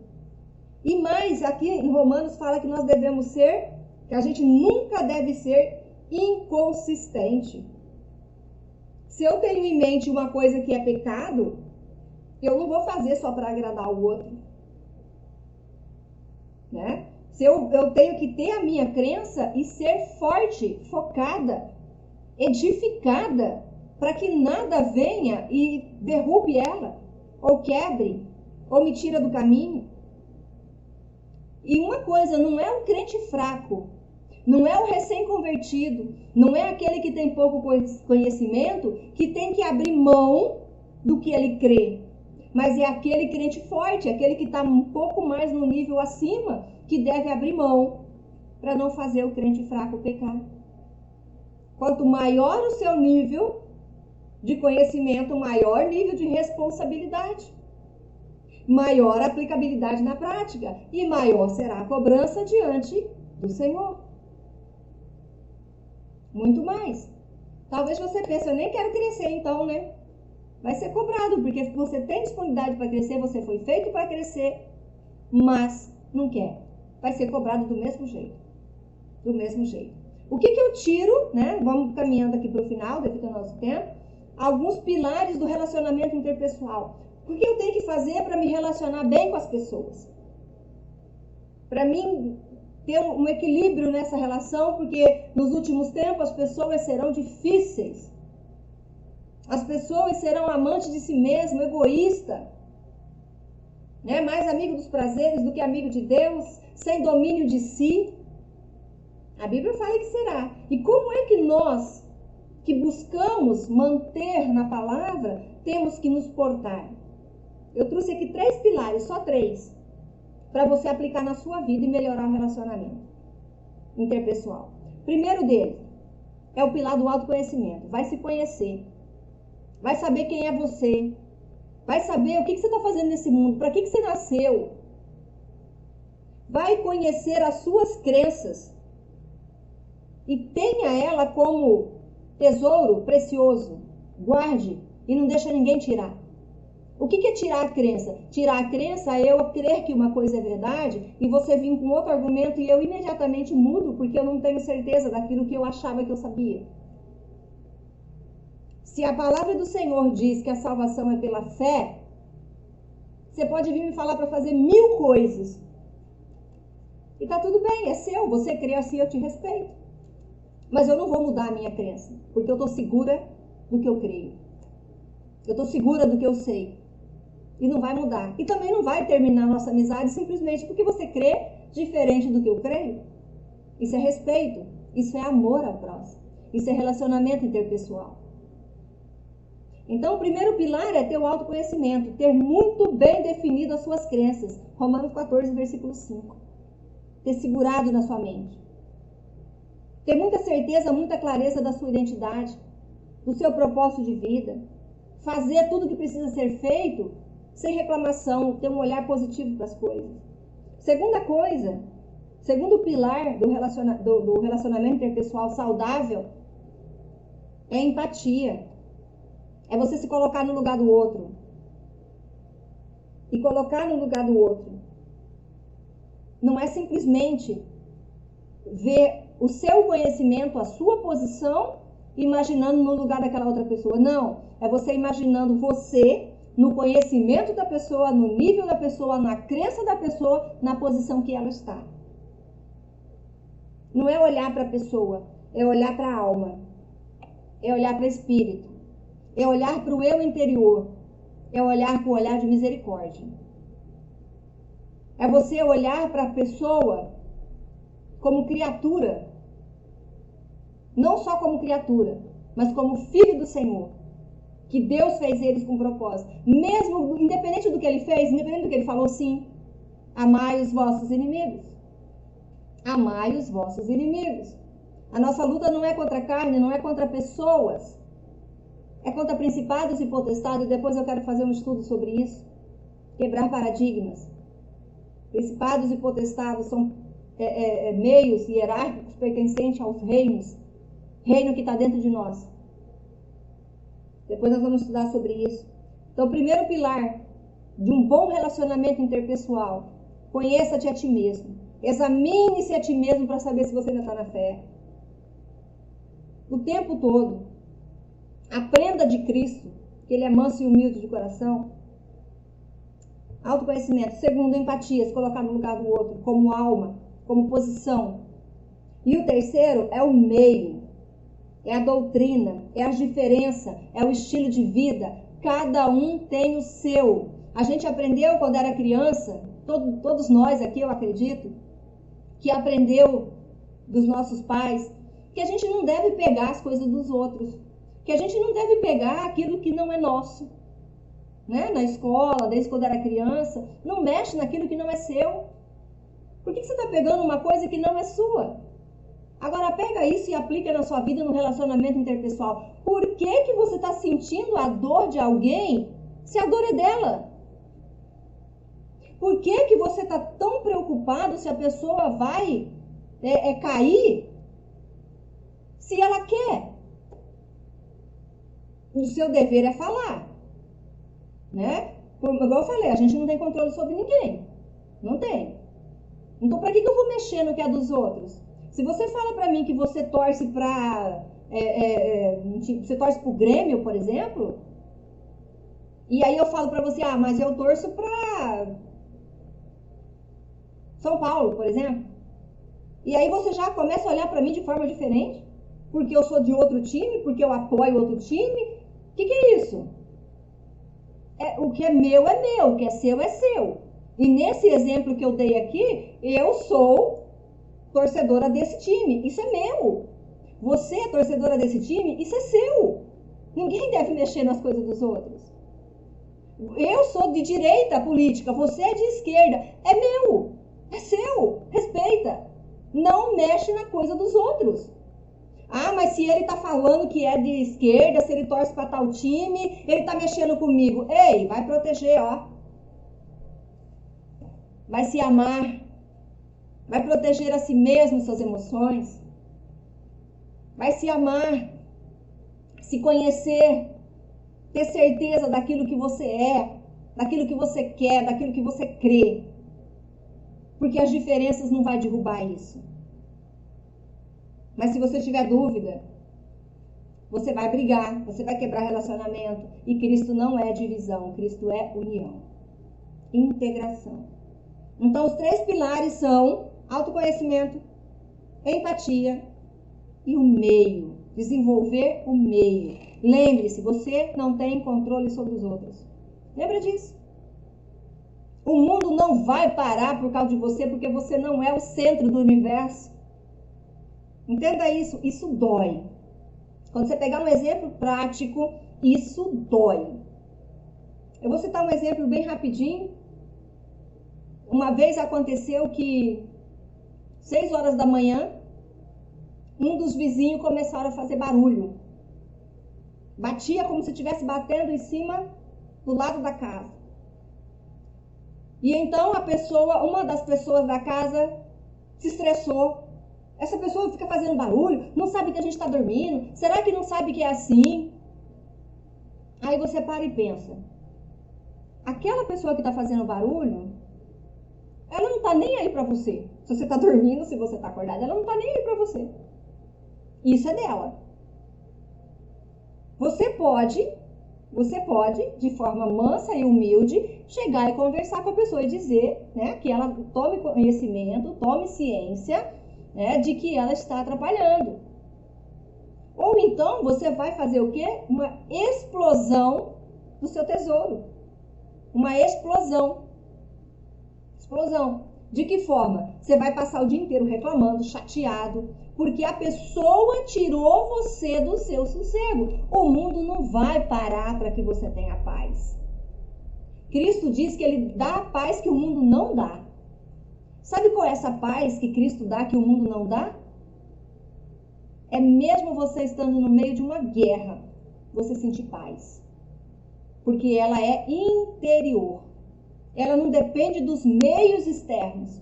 [SPEAKER 1] E mais, aqui em Romanos fala que nós devemos ser, que a gente nunca deve ser inconsistente. Se eu tenho em mente uma coisa que é pecado, eu não vou fazer só para agradar o outro. Né? Se eu tenho que ter a minha crença e ser forte, focada, edificada, para que nada venha e derrube ela, ou quebre, ou me tira do caminho. E uma coisa, não é o crente fraco, não é o recém-convertido, não é aquele que tem pouco conhecimento que tem que abrir mão do que ele crê. Mas é aquele crente forte, aquele que está um pouco mais no nível acima, que deve abrir mão para não fazer o crente fraco pecar. Quanto maior o seu nível de conhecimento, maior nível de responsabilidade, maior a aplicabilidade na prática e maior será a cobrança diante do Senhor. Muito mais. Talvez você pense, eu nem quero crescer então, né? Vai ser cobrado, porque você tem disponibilidade para crescer, você foi feito para crescer, mas não quer. Vai ser cobrado do mesmo jeito. Do mesmo jeito. O que eu tiro, né? Vamos caminhando aqui para o final, devido ao nosso tempo. Alguns pilares do relacionamento interpessoal. O que eu tenho que fazer para me relacionar bem com as pessoas? Para mim ter um equilíbrio nessa relação, porque nos últimos tempos as pessoas serão difíceis. As pessoas serão amantes de si mesmo, egoísta, né? Mais amigo dos prazeres do que amigo de Deus, sem domínio de si. A Bíblia fala que será. E como é que nós, que buscamos manter na palavra, temos que nos portar? Eu trouxe aqui 3 pilares, só 3, para você aplicar na sua vida e melhorar o relacionamento interpessoal. Primeiro deles é o pilar do autoconhecimento. Vai se conhecer. Vai saber quem é você. Vai saber o que você está fazendo nesse mundo. Para que você nasceu. Vai conhecer as suas crenças. E tenha ela como tesouro precioso. Guarde e não deixa ninguém tirar. O que é tirar a crença? Tirar a crença é eu crer que uma coisa é verdade e você vir com outro argumento e eu imediatamente mudo porque eu não tenho certeza daquilo que eu achava que eu sabia. Se a palavra do Senhor diz que a salvação é pela fé, você pode vir me falar para fazer 1000 coisas. E tá tudo bem, é seu, você crê assim, eu te respeito. Mas eu não vou mudar a minha crença, porque eu estou segura do que eu creio. Eu estou segura do que eu sei. E não vai mudar. E também não vai terminar a nossa amizade simplesmente porque você crê diferente do que eu creio. Isso é respeito. Isso é amor ao próximo. Isso é relacionamento interpessoal. Então, o primeiro pilar é ter o autoconhecimento. Ter muito bem definido as suas crenças. Romanos 14, versículo 5. Ter segurado na sua mente. Ter muita certeza, muita clareza da sua identidade. Do seu propósito de vida. Fazer tudo o que precisa ser feito sem reclamação, ter um olhar positivo para as coisas. Segunda coisa, segundo pilar do relacionamento interpessoal saudável é a empatia. É você se colocar no lugar do outro. E colocar no lugar do outro não é simplesmente ver o seu conhecimento, a sua posição, imaginando no lugar daquela outra pessoa. Não, é você imaginando você no conhecimento da pessoa, no nível da pessoa, na crença da pessoa, na posição que ela está. Não é olhar para a pessoa, é olhar para a alma, é olhar para o espírito, é olhar para o eu interior, é olhar com o olhar de misericórdia. É você olhar para a pessoa como criatura, não só como criatura, mas como filho do Senhor. Que Deus fez eles com propósito. Mesmo, independente do que ele fez, independente do que ele falou, sim. Amai os vossos inimigos. Amai os vossos inimigos. A nossa luta não é contra a carne, não é contra pessoas. É contra principados e potestades. Depois eu quero fazer um estudo sobre isso. Quebrar paradigmas. Principados e potestades são meios hierárquicos pertencentes aos reinos. Reino que está dentro de nós. Depois nós vamos estudar sobre isso. Então, o primeiro pilar de um bom relacionamento interpessoal, conheça-te a ti mesmo. Examine-se a ti mesmo para saber se você ainda está na fé. O tempo todo. Aprenda de Cristo, que Ele é manso e humilde de coração. Autoconhecimento. Segundo, empatia, se colocar no lugar do outro, como alma, como posição. E o terceiro é o meio. É a doutrina, é a diferença, é o estilo de vida. Cada um tem o seu. A gente aprendeu quando era criança, todos nós aqui, eu acredito, que aprendeu dos nossos pais, que a gente não deve pegar as coisas dos outros, que a gente não deve pegar aquilo que não é nosso. Né? Na escola, desde quando era criança, não mexe naquilo que não é seu. Por que você está pegando uma coisa que não é sua? Agora pega isso e aplica na sua vida no relacionamento interpessoal. Por que você está sentindo a dor de alguém se a dor é dela? Por que você está tão preocupado se a pessoa vai cair se ela quer? O seu dever é falar. Né? Igual eu falei, a gente não tem controle sobre ninguém. Não tem. Então para que eu vou mexer no que é dos outros? Se você fala para mim que você torce para você torce pro Grêmio, por exemplo, e aí eu falo para você, mas eu torço para São Paulo, por exemplo, e aí você já começa a olhar para mim de forma diferente, porque eu sou de outro time, porque eu apoio outro time. O que é isso? O que é meu, o que é seu. E nesse exemplo que eu dei aqui, eu sou torcedora desse time, isso é meu. Você é torcedora desse time, isso é seu. Ninguém deve mexer nas coisas dos outros. Eu sou de direita política, você é de esquerda, é meu, é seu, respeita. Não mexe na coisa dos outros. Ah, mas se ele tá falando que é de esquerda, se ele torce para tal time, ele tá mexendo comigo. Ei, vai proteger, ó. Vai se amar. Vai proteger a si mesmo, suas emoções. Vai se amar. Se conhecer. Ter certeza daquilo que você é. Daquilo que você quer, daquilo que você crê. Porque as diferenças não vai derrubar isso. Mas se você tiver dúvida, você vai brigar, você vai quebrar relacionamento. E Cristo não é divisão, Cristo é união. Integração. Então, os 3 pilares são autoconhecimento, empatia e o meio. Desenvolver o meio. Lembre-se, você não tem controle sobre os outros. Lembra disso? O mundo não vai parar por causa de você, porque você não é o centro do universo. Entenda isso, isso dói. Quando você pegar um exemplo prático, isso dói. Eu vou citar um exemplo bem rapidinho. Uma vez aconteceu que 6 horas da manhã, um dos vizinhos começaram a fazer barulho. Batia como se estivesse batendo em cima do lado da casa. E então uma das pessoas da casa se estressou. Essa pessoa fica fazendo barulho, não sabe que a gente está dormindo. Será que não sabe que é assim? Aí você para e pensa. Aquela pessoa que está fazendo barulho, ela não está nem aí para você. Se você está dormindo, se você está acordado, ela não está nem aí para você. Isso é dela. Você pode, de forma mansa e humilde, chegar e conversar com a pessoa e dizer, né, que ela tome conhecimento, tome ciência, né, de que ela está atrapalhando. Ou então você vai fazer o quê? Uma explosão do seu tesouro. Uma explosão. Explosão. De que forma? Você vai passar o dia inteiro reclamando, chateado, porque a pessoa tirou você do seu sossego. O mundo não vai parar para que você tenha paz. Cristo diz que ele dá a paz que o mundo não dá. Sabe qual é essa paz que Cristo dá que o mundo não dá? É mesmo você estando no meio de uma guerra, você sentir paz. Porque ela é interior. Ela não depende dos meios externos.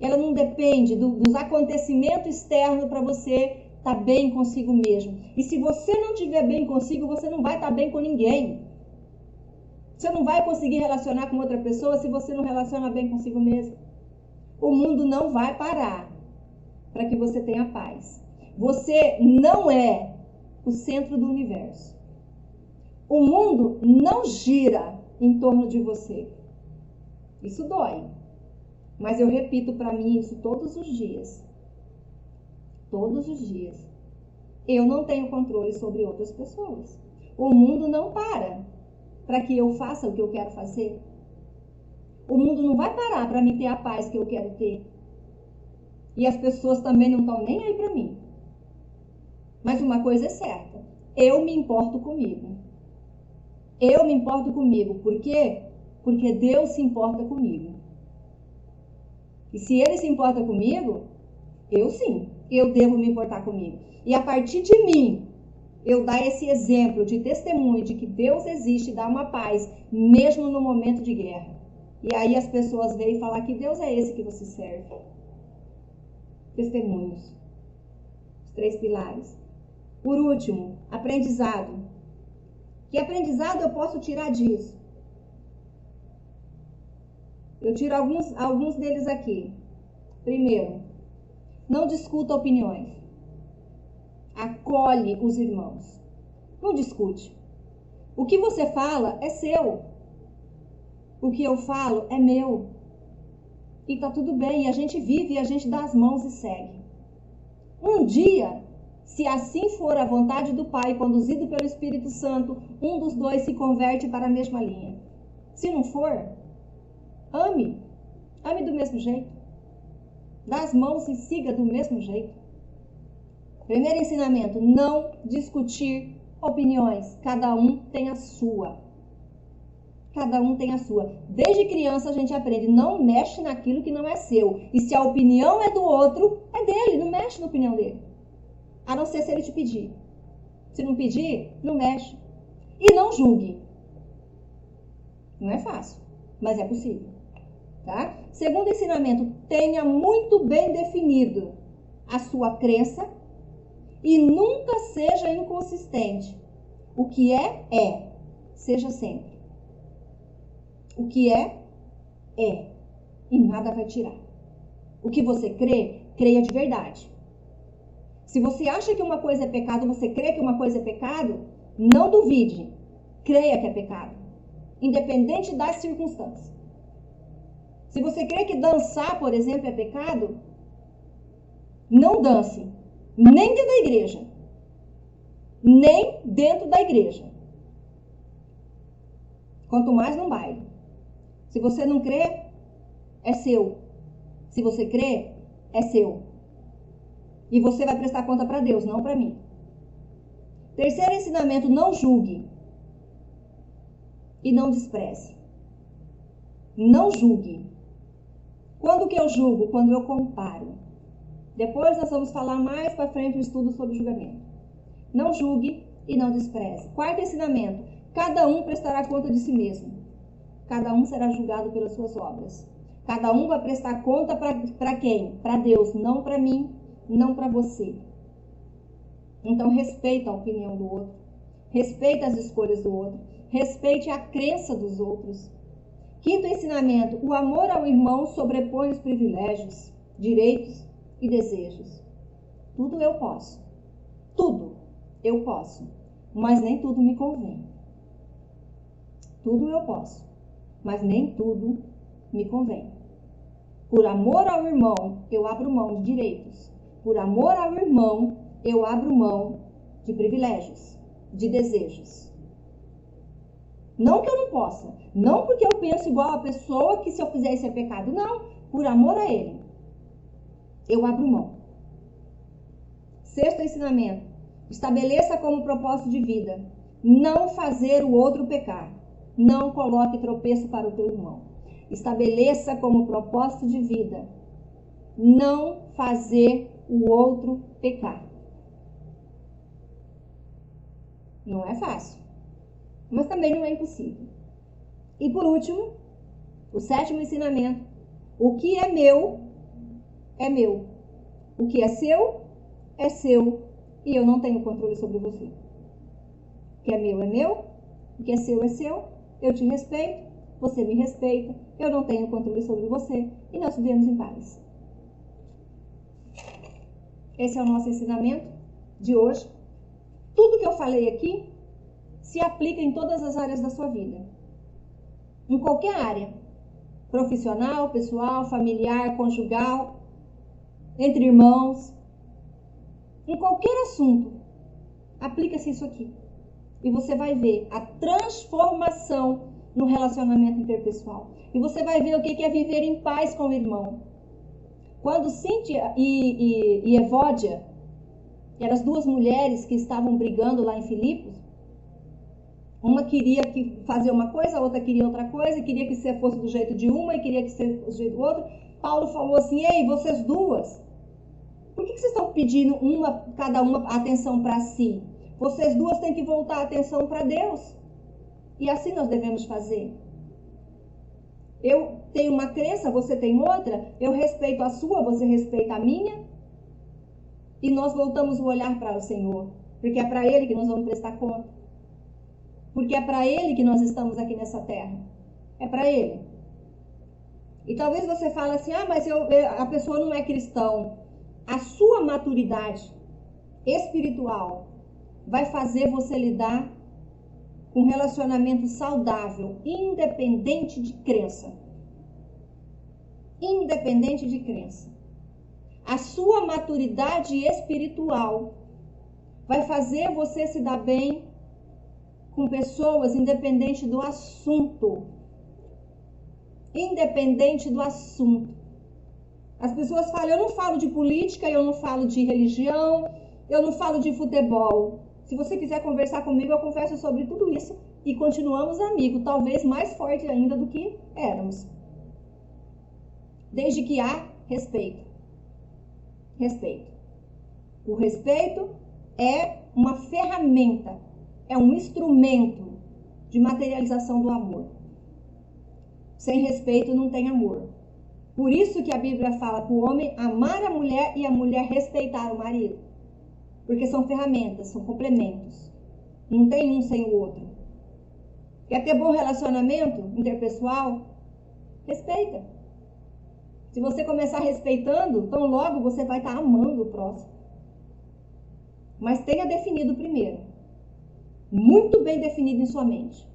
[SPEAKER 1] Ela não depende dos acontecimentos externos para você estar bem consigo mesmo. E se você não estiver bem consigo, você não vai estar bem com ninguém. Você não vai conseguir relacionar com outra pessoa se você não relaciona bem consigo mesmo. O mundo não vai parar para que você tenha paz. Você não é o centro do universo. O mundo não gira em torno de você. Isso dói. Mas eu repito para mim isso todos os dias. Todos os dias. Eu não tenho controle sobre outras pessoas. O mundo não para que eu faça o que eu quero fazer. O mundo não vai parar para me ter a paz que eu quero ter. E as pessoas também não estão nem aí para mim. Mas uma coisa é certa. Eu me importo comigo. Eu me importo comigo. Por quê? Porque Deus se importa comigo. E se Ele se importa comigo, eu devo me importar comigo. E a partir de mim, eu dar esse exemplo de testemunho de que Deus existe, dá uma paz, mesmo no momento de guerra. E aí as pessoas vêm falar que Deus é esse que você serve. Testemunhos. Os 3 pilares. Por último, aprendizado. Que aprendizado eu posso tirar disso? Eu tiro alguns deles aqui. Primeiro, não discuta opiniões. Acolhe os irmãos. Não discute. O que você fala é seu. O que eu falo é meu. E tá tudo bem. A gente vive e a gente dá as mãos e segue. Um dia, Se assim for a vontade do Pai, conduzido pelo Espírito Santo, um dos dois se converte para a mesma linha. Se não for, ame. Ame do mesmo jeito. Dá as mãos e siga do mesmo jeito. Primeiro ensinamento, não discutir opiniões. Cada um tem a sua. Cada um tem a sua. Desde criança a gente aprende, não mexe naquilo que não é seu. E se a opinião é do outro, é dele, não mexe na opinião dele. A não ser se ele te pedir. Se não pedir, não mexe. E não julgue. Não é fácil, mas é possível. Tá? Segundo ensinamento, tenha muito bem definido a sua crença e nunca seja inconsistente. O que é, é. Seja sempre. O que é, é. E nada vai tirar. O que você crê, creia de verdade. Se você acha que uma coisa é pecado, você crê que uma coisa é pecado, não duvide. Creia que é pecado. Independente das circunstâncias. Se você crê que dançar, por exemplo, é pecado, não dance. Nem dentro da igreja. Nem dentro da igreja. Quanto mais no baile. Se você não crê, é seu. Se você crê, é seu. E você vai prestar conta para Deus, não para mim. Terceiro ensinamento, não julgue. E não despreze. Não julgue. Quando que eu julgo? Quando eu comparo. Depois nós vamos falar mais para frente um estudo sobre julgamento. Não julgue e não despreze. Quarto ensinamento, cada um prestará conta de si mesmo. Cada um será julgado pelas suas obras. Cada um vai prestar conta para quem? Para Deus, não para mim, não para você. Então respeita a opinião do outro. Respeita as escolhas do outro. Respeite a crença dos outros. Quinto ensinamento, o amor ao irmão sobrepõe os privilégios, direitos e desejos. Tudo eu posso. Tudo eu posso. Mas nem tudo me convém. Tudo eu posso. Mas nem tudo me convém. Por amor ao irmão, eu abro mão de direitos. Por amor ao irmão, eu abro mão de privilégios, de desejos. Não que eu não possa. Não porque eu penso igual a pessoa que se eu fizer isso é pecado. Não. Por amor a ele, eu abro mão. Sexto ensinamento. Estabeleça como propósito de vida não fazer o outro pecar. Não coloque tropeço para o teu irmão. Estabeleça como propósito de vida não fazer o outro pecar. Não é fácil, mas também não é impossível. E por último, o sétimo ensinamento. O que é meu, é meu. O que é seu e eu não tenho controle sobre você. O que é meu, o que é seu, eu te respeito, você me respeita, eu não tenho controle sobre você e nós vivemos em paz. Esse é o nosso ensinamento de hoje. Tudo que eu falei aqui se aplica em todas as áreas da sua vida. Em qualquer área. Profissional, pessoal, familiar, conjugal, entre irmãos. Em qualquer assunto, aplica-se isso aqui. E você vai ver a transformação no relacionamento interpessoal. E você vai ver o que é viver em paz com o irmão. Quando Cíntia e Evódia, eram as duas mulheres que estavam brigando lá em Filipos, uma queria fazer uma coisa, a outra queria outra coisa, queria que você fosse do jeito de uma e queria que você fosse do jeito do outro. Paulo falou assim, ei, vocês duas, por que vocês estão pedindo cada uma atenção para si? Vocês duas têm que voltar a atenção para Deus. E assim nós devemos fazer. Eu tenho uma crença, você tem outra, eu respeito a sua, você respeita a minha. E nós voltamos o olhar para o Senhor, porque é para Ele que nós vamos prestar conta. Porque é para Ele que nós estamos aqui nessa terra. É para Ele. E talvez você fale assim, mas a pessoa não é cristão. A sua maturidade espiritual vai fazer você lidar com um relacionamento saudável, independente de crença. Independente de crença. A sua maturidade espiritual vai fazer você se dar bem com pessoas independente do assunto. Independente do assunto. As pessoas falam, eu não falo de política, eu não falo de religião, eu não falo de futebol. Se você quiser conversar comigo, eu converso sobre tudo isso e continuamos amigos, talvez mais forte ainda do que éramos. Desde que há respeito. Respeito. O respeito é uma ferramenta, é um instrumento de materialização do amor. Sem respeito não tem amor. Por isso que a Bíblia fala para o homem amar a mulher e a mulher respeitar o marido. Porque são ferramentas, são complementos. Não tem um sem o outro. Quer ter bom relacionamento interpessoal? Respeita. Se você começar respeitando, tão logo você vai estar amando o próximo. Mas tenha definido primeiro. Muito bem definido em sua mente.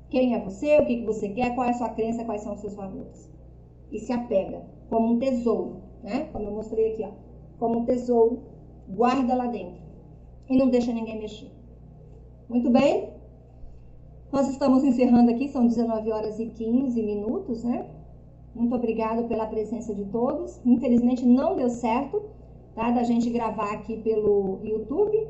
[SPEAKER 1] Quem é você, o que você quer, qual é a sua crença, quais são os seus valores. E se apega como um tesouro, né? Como eu mostrei aqui, ó. Como um tesouro, guarda lá dentro. E não deixa ninguém mexer. Muito bem? Nós estamos encerrando aqui, são 19 horas e 15 minutos, né? Muito obrigada pela presença de todos. Infelizmente não deu certo, tá? Da gente gravar aqui pelo YouTube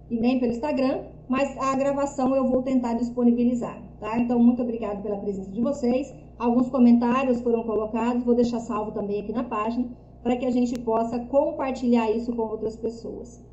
[SPEAKER 1] e nem pelo Instagram, mas a gravação eu vou tentar disponibilizar, tá? Então, muito obrigada pela presença de vocês. Alguns comentários foram colocados, vou deixar salvo também aqui na página, para que a gente possa compartilhar isso com outras pessoas.